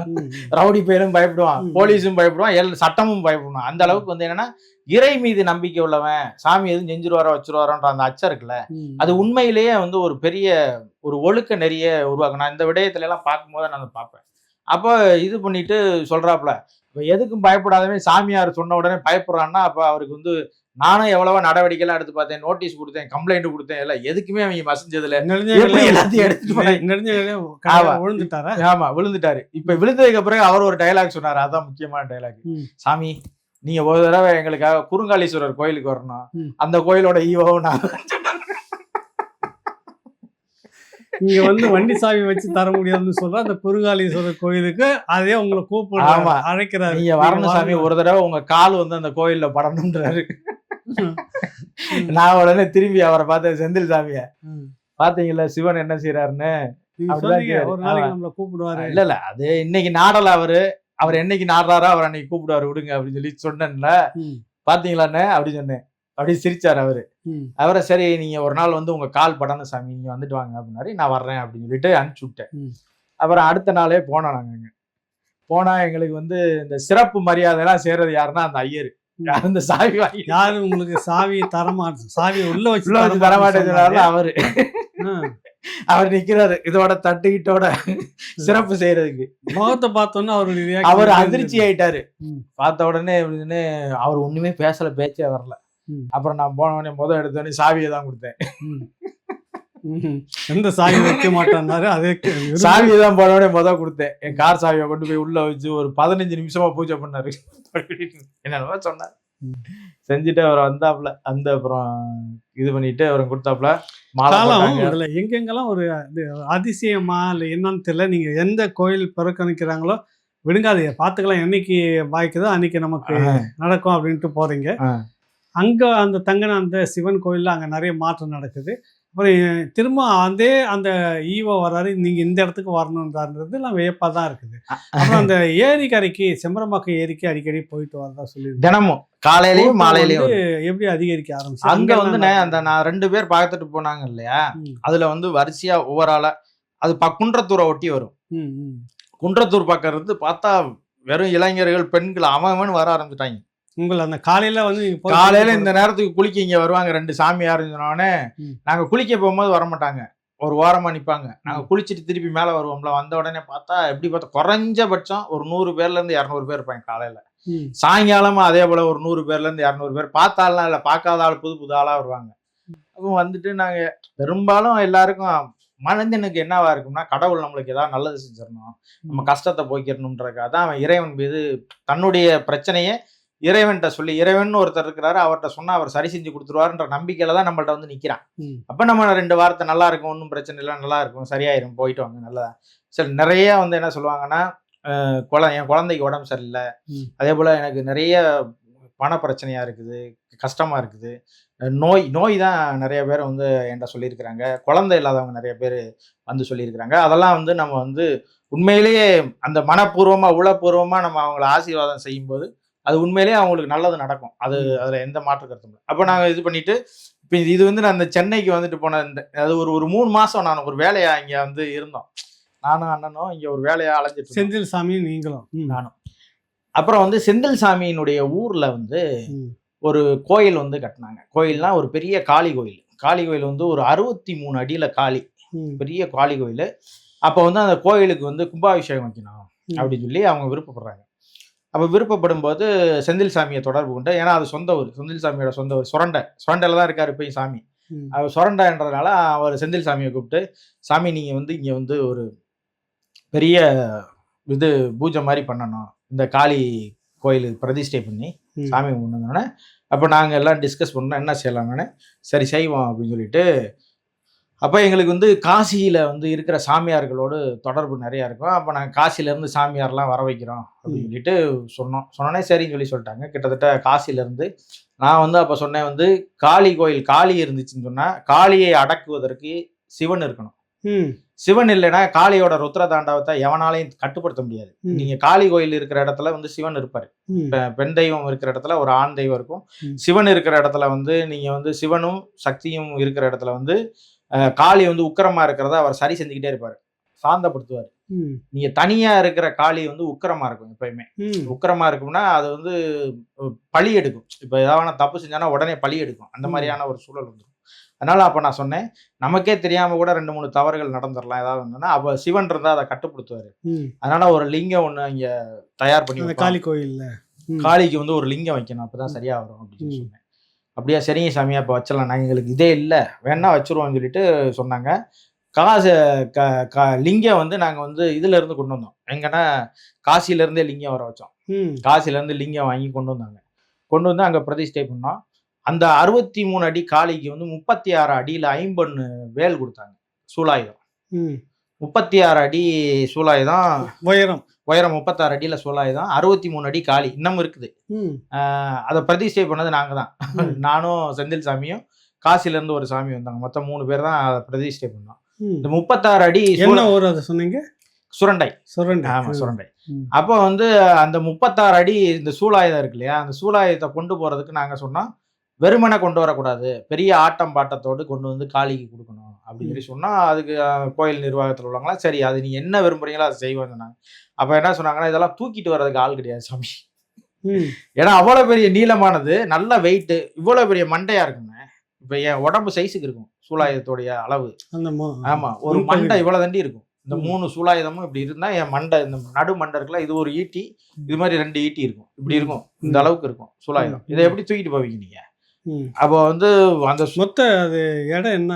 ரவுடி பேரும் பயப்படுவான், போலீஸும் பயப்படுவான், சட்டமும் பயப்படுவான். அந்த அளவுக்கு வந்து என்னன்னா இறை மீது நம்பிக்கை உள்ளவன் சாமி எதுவும் செஞ்சிருவாரோ வச்சிருவாரோன்ற அந்த அச்சம் இருக்குல்ல, அது உண்மையிலேயே வந்து ஒரு பெரிய ஒரு ஒழுக்க நெறிய உருவாக்கும். நான் இந்த விடயத்துல எல்லாம் பார்க்கும்போது நான் பார்ப்பேன். அப்போ இது பண்ணிட்டு சொல்றாப்புல, இப்ப எதுக்கும் பயப்படாதவன் சாமியார் சொன்ன உடனே பயப்படுறான்னா அப்ப அவருக்கு வந்து நானும் எவ்வளவோ நடவடிக்கை எல்லாம் எடுத்து பார்த்தேன், நோட்டீஸ் கொடுத்தேன், கம்ப்ளைண்ட் கொடுத்தேன், எல்லாம் எதுக்குமே அவங்க மசஞ்சதுல எல்லாத்தையும் எடுத்துட்டாரு. ஆமா விழுந்துட்டாரு. இப்ப விழுந்ததுக்கு அப்புறம் அவர் ஒரு டைலாக் சொன்னாரு, அதான் முக்கியமான டைலாக். சாமி நீங்க ஒரு தடவை எங்களுக்காக குறுங்காலீஸ்வரர் கோயிலுக்கு வரணும், அந்த கோயிலோட ஈவோ நான் இங்க வந்து வண்டி சாவி வச்சு தர முடியாதுன்னு சொல்ற அந்த குறுங்காலீஸ்வரர் கோயிலுக்கு அதே உங்களை கூப்பிடுறாங்க, அழைக்கிறாரு. நீங்க வரணும் சாமி, ஒரு தடவை உங்க கால் வந்து அந்த கோயில்ல படணும்ன்றாரு. நான் உடனே திரும்பி அவரை பார்த்தேன், செந்தில் சாமிய பாத்தீங்களா சிவன் என்ன செய்யறாருன்னு. ஒரு நாளைக்கு நம்மள கூப்பிடுவாரு. இல்ல அது இன்னைக்கு நாடல, அவர் என்னைக்கு நாடுறாரோ அவர் அன்னைக்கு கூப்பிடுவாரு விடுங்க அப்படின்னு சொல்லி சொன்னேன்ல. பாத்தீங்களான்னு அப்படி சொன்னேன். அப்படி சிரிச்சாரு அவரு. அவரை சரி நீங்க ஒரு நாள் வந்து உங்க கால் படணும் சாமி, நீங்க வந்துட்டு வாங்க அப்படின்னாரு. நான் வர்றேன் அப்படின்னு சொல்லிட்டு அனுப்பிச்சு விட்டேன். அப்புறம் அடுத்த நாளே போனோம். நாங்க போனா எங்களுக்கு வந்து இந்த சிறப்பு மரியாதை எல்லாம் செய்யறது யாருன்னா அந்த ஐயரு. அந்த சாவி வாங்கி யாரு உங்களுக்கு சாவி தரமாட்டேன், சாவி உள்ள வச்சு தரமாட்டேன் அவரு. அவர் நிக்கிறாரு இதோட தட்டுக்கிட்டோட சிறப்பு செய்யறதுக்கு. முகத்தை பார்த்தோன்னா அவர் அதிர்ச்சி ஆயிட்டாரு. பார்த்த உடனே அவர் ஒண்ணுமே பேசல, பேச்சே வரல. அப்புறம் நான் போன உடனே எடுத்தோடனே சாவியை தான் கொடுத்தேன். எந்த சாவி வைக்க மாட்டாரு, அதே சாவியை தான் போன உடனே கொடுத்தேன். என் கார் சாவியை கொண்டு போய் உள்ள வச்சு ஒரு 15 நிமிஷமா பூஜை பண்ணாரு. என்னவோ சொன்னார். செஞ்சுட்டு அவர் வந்தாப்புல, அப்புறம் இது பண்ணிட்டு அவரை கொடுத்தாப்புல. இதுல எங்கெங்கெல்லாம் ஒரு அதிசயமா இல்ல என்னன்னு தெரியல. நீங்க எந்த கோயில் புறக்கணிக்கிறாங்களோ விடுங்காதீங்க, பாத்துக்கலாம், என்னைக்கு வாய்க்குதோ அன்னைக்கு நமக்கு நடக்கும் அப்படின்ட்டு போறீங்க. அங்க அந்த தங்கன அந்த சிவன் கோயில்ல அங்க நிறைய மாற்றம் நடக்குது. அப்புறம் திரும்ப அந்த ஈவோ வர்றாரு, நீங்க இந்த இடத்துக்கு வரணுன்றது எல்லாம் வியப்பா தான் இருக்குது. அப்புறம் அந்த ஏரிக்கரைக்கு, செம்பரம்பாக்கம் ஏரிக்கு அடிக்கடி போயிட்டு வரதா சொல்லி தினமும் காலையிலயும் மாலையிலயும் எப்படி அதிகரிக்க ஆரம்பிச்சு. அங்க வந்து அந்த நான் 2 பேர் பார்த்துட்டு போனாங்க இல்லையா, அதுல வந்து வரிசையா ஒவ்வொரு ஆளா அது குன்றத்தூரை ஒட்டி வரும். குன்றத்தூர் பக்கம் இருந்து பார்த்தா வெறும் இளைஞர்கள் பெண்கள் அவன் வர ஆரம்பிச்சுட்டாங்க. உங்களை அந்த காலையில வந்து காலையில இந்த நேரத்துக்கு குளிக்க இங்க வருவாங்க 2 சாமியார். சொன்னோடனே நாங்க குளிக்க போகும்போது வரமாட்டாங்க, ஒரு ஓரமா நிப்பாங்க. நாங்க குளிச்சுட்டு திருப்பி மேல வருவோம்ல, வந்த உடனே பார்த்தா எப்படி பார்த்தா குறைஞ்சபட்சம் ஒரு 100 பேர்ல இருந்து 200 பேர் இருப்பாங்க காலையில. சாயங்காலமா அதே போல ஒரு 100 பேர்ல இருந்து 200 பேர். பார்த்தாலாம் இல்ல, பார்க்காத ஆள் புது ஆளா வருவாங்க. அப்போ வந்துட்டு நாங்க பெரும்பாலும் எல்லாருக்கும் மனிதனுக்கு என்னவா இருக்கும்னா, கடவுள் நம்மளுக்கு ஏதாவது நல்லது செஞ்சிடணும், நம்ம கஷ்டத்தை போக்கிடணும்ன்றதுக்காக தான் அவன் இறைவன் மீது தன்னுடைய பிரச்சனையை இறைவன்கிட்ட சொல்லி இறைவன் ஒருத்தர் இருக்கிறாரு, அவர்கிட்ட சொன்னா அவர் சரி செஞ்சு கொடுத்துருவாருன்ற நம்பிக்கையில தான் நம்மள்ட்ட வந்து நிக்கிறான். அப்ப நம்ம 2 வார்த்தை நல்லா இருக்கும், ஒன்றும் பிரச்சனை இல்லை, நல்லா இருக்கும், சரியாயிரும், போயிட்டு வாங்க, நல்லதா. சரி, நிறைய வந்து என்ன சொல்லுவாங்கன்னா, என் குழந்தைக்கு உடம்பு சரியில்லை, அதே போல எனக்கு நிறைய பண பிரச்சனையா இருக்குது, கஷ்டமா இருக்குது, நோய் தான் நிறைய பேர் வந்து என்கிட்ட சொல்லியிருக்கிறாங்க, குழந்தை இல்லாதவங்க நிறைய பேர் வந்து சொல்லியிருக்கிறாங்க. அதெல்லாம் வந்து நம்ம வந்து உண்மையிலேயே அந்த மனப்பூர்வமா உளப்பூர்வமா நம்ம அவங்கள ஆசீர்வாதம் செய்யும்போது அது உண்மையிலேயே அவங்களுக்கு நல்லது நடக்கும். அதுல எந்த மாற்று கருத்தும் இல்லை. அப்போ நாங்கள் இது பண்ணிட்டு இப்போ இது வந்து நான் இந்த சென்னைக்கு வந்துட்டு போன அது ஒரு 3 மாசம் நான் ஒரு வேலையா இங்க வந்து இருந்தோம். நானும் அண்ணனும் இங்க ஒரு வேலையா அலைஞ்சிட்டு செந்தில் சாமி நீங்களும் நானும். அப்புறம் வந்து செந்தில் சாமியினுடைய ஊர்ல வந்து ஒரு கோயில் வந்து கட்டினாங்க. கோயில்னா ஒரு பெரிய காளி கோயில். காளி கோயில் வந்து ஒரு 63 அடியில காளி, பெரிய காளி கோயில். அப்போ வந்து அந்த கோயிலுக்கு வந்து கும்பாபிஷேகம் வைக்கணும் அப்படின்னு சொல்லி அவங்க விருப்பப்படுறாங்க. அப்போ விருப்பப்படும் போது செந்தில் சாமியை தொடர்பு கொண்டு, ஏன்னா அது சொந்த ஊர், செந்தில் சாமியோட சொந்த ஊர் சுரண்டையில தான் இருக்காரு இப்பயும் சாமி. அவர் சுரண்டைன்றதுனால அவர் செந்தில் சாமியை கூப்பிட்டு, சாமி நீங்க வந்து இங்க வந்து ஒரு பெரிய இது பூஜை மாதிரி பண்ணணும், இந்த காளி கோயிலுக்கு பிரதிஷ்டை பண்ணி சாமி கும்பிடணுன்னே. அப்போ நாங்கள் எல்லாம் டிஸ்கஸ் பண்ணோம் என்ன செய்யலாம்னு. சரி செய்வோம் அப்படின்னு சொல்லிட்டு, அப்போ எங்களுக்கு வந்து காசியில் வந்து இருக்கிற சாமியார்களோடு தொடர்பு நிறையா இருக்கும். அப்போ நாங்கள் காசிலேருந்து சாமியார்லாம் வர வைக்கிறோம் அப்படின்னு சொல்லிட்டு சொன்னோன்னே சரின்னு சொல்லிட்டாங்க. கிட்டத்தட்ட காசிலேருந்து நான் வந்து அப்போ சொன்னேன் வந்து காளி கோயில், காளி இருந்துச்சுன்னு சொன்னால் காளியை அடக்குவதற்கு சிவன் இருக்கணும். சிவன் இல்லைன்னா காளியோட ருத்ர தாண்டவத்தை எவனாலையும் கட்டுப்படுத்த முடியாது. நீங்க காளி கோயில் இருக்கிற இடத்துல வந்து சிவன் இருப்பாரு. பெண் தெய்வம் இருக்கிற இடத்துல ஒரு ஆண் தெய்வம் இருக்கும். சிவன் இருக்கிற இடத்துல வந்து நீங்க வந்து சிவனும் சக்தியும் இருக்கிற இடத்துல வந்து காளி வந்து உக்கிரமா இருக்கிறத அவர் சரி செஞ்சுக்கிட்டே இருப்பாரு, சாந்தப்படுத்துவார். நீங்க தனியா இருக்கிற காளி வந்து உக்கிரமா இருக்கும். எப்பயுமே உக்கிரமா இருக்கும்னா அது வந்து பழி எடுக்கும். இப்ப ஏதாவது தப்பு செஞ்சானா உடனே பழி எடுக்கும். அந்த மாதிரியான ஒரு சூழல் வந்துடும். அதனால அப்ப நான் சொன்னேன், நமக்கே தெரியாம கூட 2-3 தவறுகள் நடந்துடலாம். ஏதாவது ஒண்ணுன்னா அப்ப சிவன் இருந்தா அதை கட்டுப்படுத்துவாரு. அதனால ஒரு லிங்கம் ஒண்ணு இங்க தயார் பண்ணி காளி கோயில்ல காளிக்கு வந்து ஒரு லிங்கம் வைக்கணும், அப்பதான் சரியா வரும் அப்படின்னு சொன்னேன். அப்படியா, சரிங்க சாமியா, அப்ப வச்சிடலாம், நாங்க எங்களுக்கு இதே இல்லை, வேணா வச்சிருவோம்னு சொல்லிட்டு சொன்னாங்க. காசு லிங்கம் வந்து நாங்க வந்து இதுல இருந்து கொண்டு வந்தோம். எங்கன்னா காசில இருந்தே லிங்கம் வர வச்சோம். காசில இருந்து லிங்கம் வாங்கி கொண்டு வந்தாங்க. கொண்டு வந்து அங்க பிரதிஷ்டை பண்ணோம். அந்த 63 அடி காளிக்கு வந்து 36 அடியில 50 வேல் கொடுத்தாங்க, சூலாயுதம். 36 அடி சூலாயுதம் உயரம் 36 அடியில சூலாயுதம், 63 அடி காளி இன்னமும் இருக்குது. அதை பிரதிஷ்டை பண்ணது நாங்க தான். நானும் செந்தில் சாமியும் காசில இருந்து ஒரு சாமி வந்தாங்க. மொத்தம் 3 பேர் தான் அதை பிரதிஷ்டை பண்ணோம். இந்த 36 அடி சொன்னீங்க, சுரண்டை. ஆமா, சுரண்டை. அப்போ வந்து அந்த 36 அடி இந்த சூலாயுதம் இருக்கு இல்லையா, அந்த சூலாயுதத்தை கொண்டு போறதுக்கு நாங்க சொன்னோம், வெறுமனை கொண்டு வரக்கூடாது, பெரிய ஆட்டம் பாட்டத்தோடு கொண்டு வந்து காளிக்கு கொடுக்கணும் அப்படின்னு சொல்லி சொன்னா, அதுக்கு கோயில் நிர்வாகத்தில் உள்ளவங்களாம் சரி அது நீ என்ன விரும்புறீங்களோ அதை செய்வோம் சொன்னாங்க. அப்ப என்ன சொன்னாங்கன்னா, இதெல்லாம் தூக்கிட்டு வர்றதுக்கு ஆள் கிடையாது சாமி, ஏன்னா அவ்வளவு பெரிய நீளமானது, நல்ல வெயிட், இவ்வளவு பெரிய மண்டையா இருக்குங்க. இப்ப என் உடம்பு சைஸுக்கு இருக்கும் சூலாயுதத்துடைய அளவு. ஆமா, ஒரு மண்டை இவ்வளவு தண்டி இருக்கும். இந்த 3 சூலாயுதமும் இப்படி இருந்தா என் மண்டை, இந்த நடு மண்டை இருக்குல்ல, இது ஒரு ஈட்டி, இது மாதிரி 2 ஈட்டி இருக்கும், இப்படி இருக்கும், இந்த அளவுக்கு இருக்கும் சூலாயுதம். இதை எப்படி தூக்கிட்டு போவீங்க நீங்க? அப்போ வந்து அந்த மொத்த அது இடம் என்ன,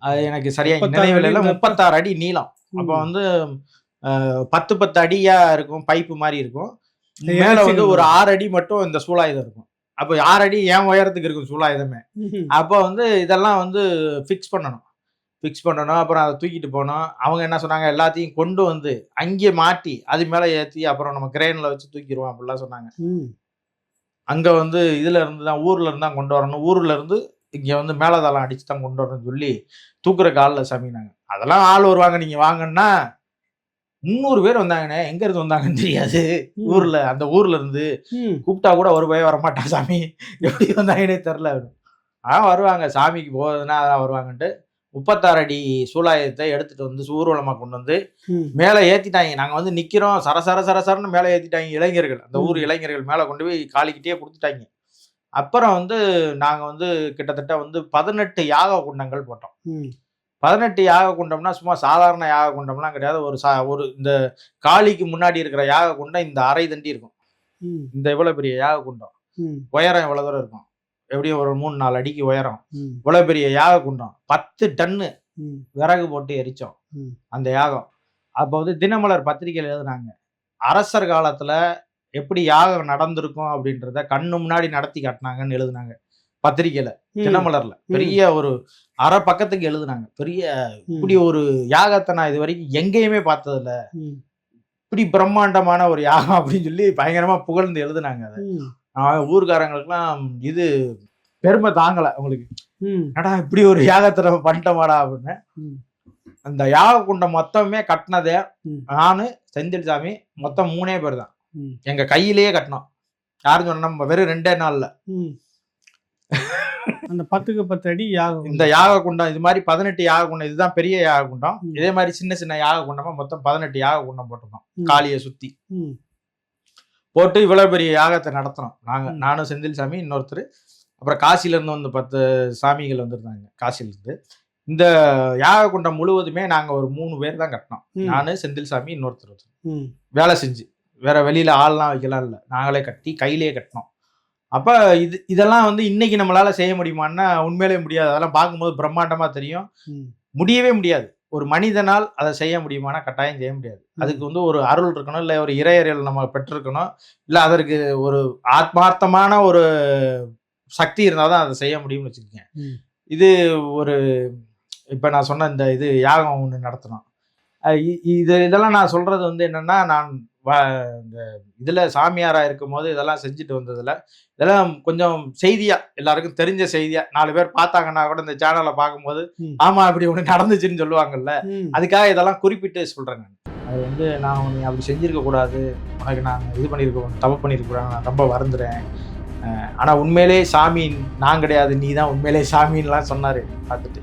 அது எனக்கு சரியா நினைவில் இல்லை. 36 அடி நீளம். அப்போ வந்து 10 அடியா இருக்கும், பைப்பு மாதிரி இருக்கும். மேல வந்து ஒரு 6 அடி மட்டும் இந்த சூலாயுதம் இருக்கும். அப்போ 6 அடி என் உயரத்துக்கு இருக்கும் சூலாயுதமே. அப்போ வந்து இதெல்லாம் வந்து ஃபிக்ஸ் பண்ணணும். அப்புறம் அதை தூக்கிட்டு போனோம். அவங்க என்ன சொன்னாங்க, எல்லாத்தையும் கொண்டு வந்து அங்கே மாட்டி அது மேல ஏற்றி அப்புறம் நம்ம கிரேன்ல வச்சு தூக்கிடுவோம் அப்படிலாம் சொன்னாங்க. அங்க வந்து இதுல இருந்து தான், ஊர்ல இருந்து தான் கொண்டு வரணும், ஊர்ல இருந்து இங்க வந்து மேலதளம் அடிச்சு தான் கொண்டு வரணும்னு சொல்லி தூக்குறக்கு ஆள்ல சாமினாங்க. அதெல்லாம் ஆள் வருவாங்க, நீங்க வாங்கன்னா 300 பேர் வந்தாங்கண்ணே. எங்க இருந்து வந்தாங்கன்னு தெரியாது. ஊர்ல, அந்த ஊர்ல இருந்து கூப்பிட்டா கூட ஒரு பயம் வரமாட்டான் சாமி, எப்படி வந்தாங்கன்னே தெரியல. வருவாங்க, சாமிக்கு போகுதுன்னா அதெல்லாம் வருவாங்கன்ட்டு 36 அடி சூலாயுதத்தை எடுத்துட்டு வந்து ஊர்வலமா கொண்டு வந்து மேல ஏத்திட்டாங்க. நாங்க வந்து நிக்கிறோம், சரசரன்னு மேல ஏத்திட்டாங்க இளைஞர்கள், அந்த ஊர் இளைஞர்கள் மேல கொண்டு போய் காளிக்கிட்டே கொடுத்துட்டாங்க. அப்புறம் வந்து நாங்க வந்து கிட்டத்தட்ட வந்து 18 யாக குண்டங்கள் போட்டோம். 18 யாக குண்டம்னா சும்மா சாதாரண யாக குண்டம்லாம் கிடையாது. ஒரு இந்த காளிக்கு முன்னாடி இருக்கிற யாக குண்டம் இந்த அரை தண்டி இருக்கும். இந்த இவ்வளவு பெரிய யாக குண்டம், உயரம் எவ்வளவு தூரம் இருக்கும், எப்படியும் ஒரு 3-4 அடிக்கு உயரம். இவ்வளவு பெரிய யாக குண்டம், 10 டன்னு விறகு போட்டு எரிச்சோம் அந்த யாகம். அப்ப வந்து தினமலர் பத்திரிகையில் எழுதுனாங்க, அரசர் காலத்துல எப்படி யாகம் நடந்திருக்கும் அப்படின்றத கண்ணு முன்னாடி நடத்தி காட்டினாங்கன்னு எழுதுனாங்க பத்திரிக்கையில, தினமலர்ல. பெரிய ஒரு அரை பக்கத்துக்கு எழுதுனாங்க. பெரிய இப்படி ஒரு யாகத்தை நான் இது வரைக்கும் எங்கேயுமே பார்த்ததில்ல, இப்படி பிரம்மாண்டமான ஒரு யாகம் அப்படின்னு சொல்லி பயங்கரமா புகழ்ந்து எழுதுனாங்க. அதை ஊர்காரங்களுக்குலாம் இது பெருமை தாங்கல. உங்களுக்கு என்னடா இப்படி ஒரு யாகத்தை நம்ம பண்ணிட்டோமாடா அப்படின்னு. அந்த யாக குண்டம் மொத்தமே கட்டினதே நானு, செந்தில் சாமி, மொத்தம் 3 பேர் தான். எங்க கையிலேயே கட்டினோம். யாரும் சொன்னா நம்ம வெறும் 2 நாள்ல அந்த 10க்கு 10 அடி யாகம். இந்த யாக குண்டம் இது மாதிரி 18 யாக குண்டம், இதுதான் பெரிய யாக குண்டம். இதே மாதிரி சின்ன சின்ன யாக குண்டமா மொத்தம் 18 யாக குண்டம் போட்டிருந்தோம் காளியை சுத்தி போட்டு இவ்வளவு பெரிய யாகத்தை நடத்தினோம் நானும், செந்தில் சாமி, இன்னொருத்தர், அப்புறம் காசில இருந்து வந்து 10 சாமிகள் வந்திருந்தாங்க காசில இருந்து. இந்த யாக குண்டம் முழுவதுமே நாங்க ஒரு 3 பேர் தான் கட்டினோம். நானு, செந்தில் சாமி, இன்னொருத்தர் வேலை செஞ்சு, வேற வெளியில ஆள்லாம் வைக்கலாம் இல்லை, நாங்களே கட்டி கையிலேயே கட்டினோம். அப்ப இதெல்லாம் வந்து இன்னைக்கு நம்மளால செய்ய முடியுமான்னா உண்மையிலே முடியாது. அதெல்லாம் பார்க்கும்போது பிரம்மாண்டமா தெரியும், முடியவே முடியாது. ஒரு மனிதனால் அதை செய்ய முடியுமானா கட்டாயம் செய்ய முடியாது. அதுக்கு வந்து ஒரு அருள் இருக்கணும், இல்லை ஒரு இறையறியல் நம்ம பெற்றிருக்கணும், இல்லை அதற்கு ஒரு ஆத்மார்த்தமான ஒரு சக்தி இருந்தால் தான் அதை செய்ய முடியும்னு வச்சுக்கோங்க. இது ஒரு இப்போ நான் சொன்ன இந்த இது யாகம் ஒன்று நடத்தினோம். இதெல்லாம் நான் சொல்றது வந்து என்னன்னா, நான் இந்த இதுல சாமியாரா இருக்கும் போது இதெல்லாம் செஞ்சுட்டு வந்ததுல இதெல்லாம் கொஞ்சம் செய்தியா, எல்லாருக்கும் தெரிஞ்ச செய்தியா, 4 பேர் பார்த்தாங்கன்னா கூட இந்த சேனலை பார்க்கும்போது ஆமா இப்படி ஒண்ணு நடந்துச்சுன்னு சொல்லுவாங்கல்ல, அதுக்காக இதெல்லாம் குறிப்பிட்டு சொல்றேன். அது வந்து நான் உன்னை அப்படி செஞ்சிருக்க கூடாது, உனக்கு நான் இது பண்ணியிருக்க தப்பு பண்ணியிருக்க கூடாது, நான் ரொம்ப வருந்துறேன், ஆனா உண்மையிலே சாமி நான் கிடையாது, நீ தான் உண்மையிலே சாமின்லாம் சொன்னாரு பார்த்துட்டு.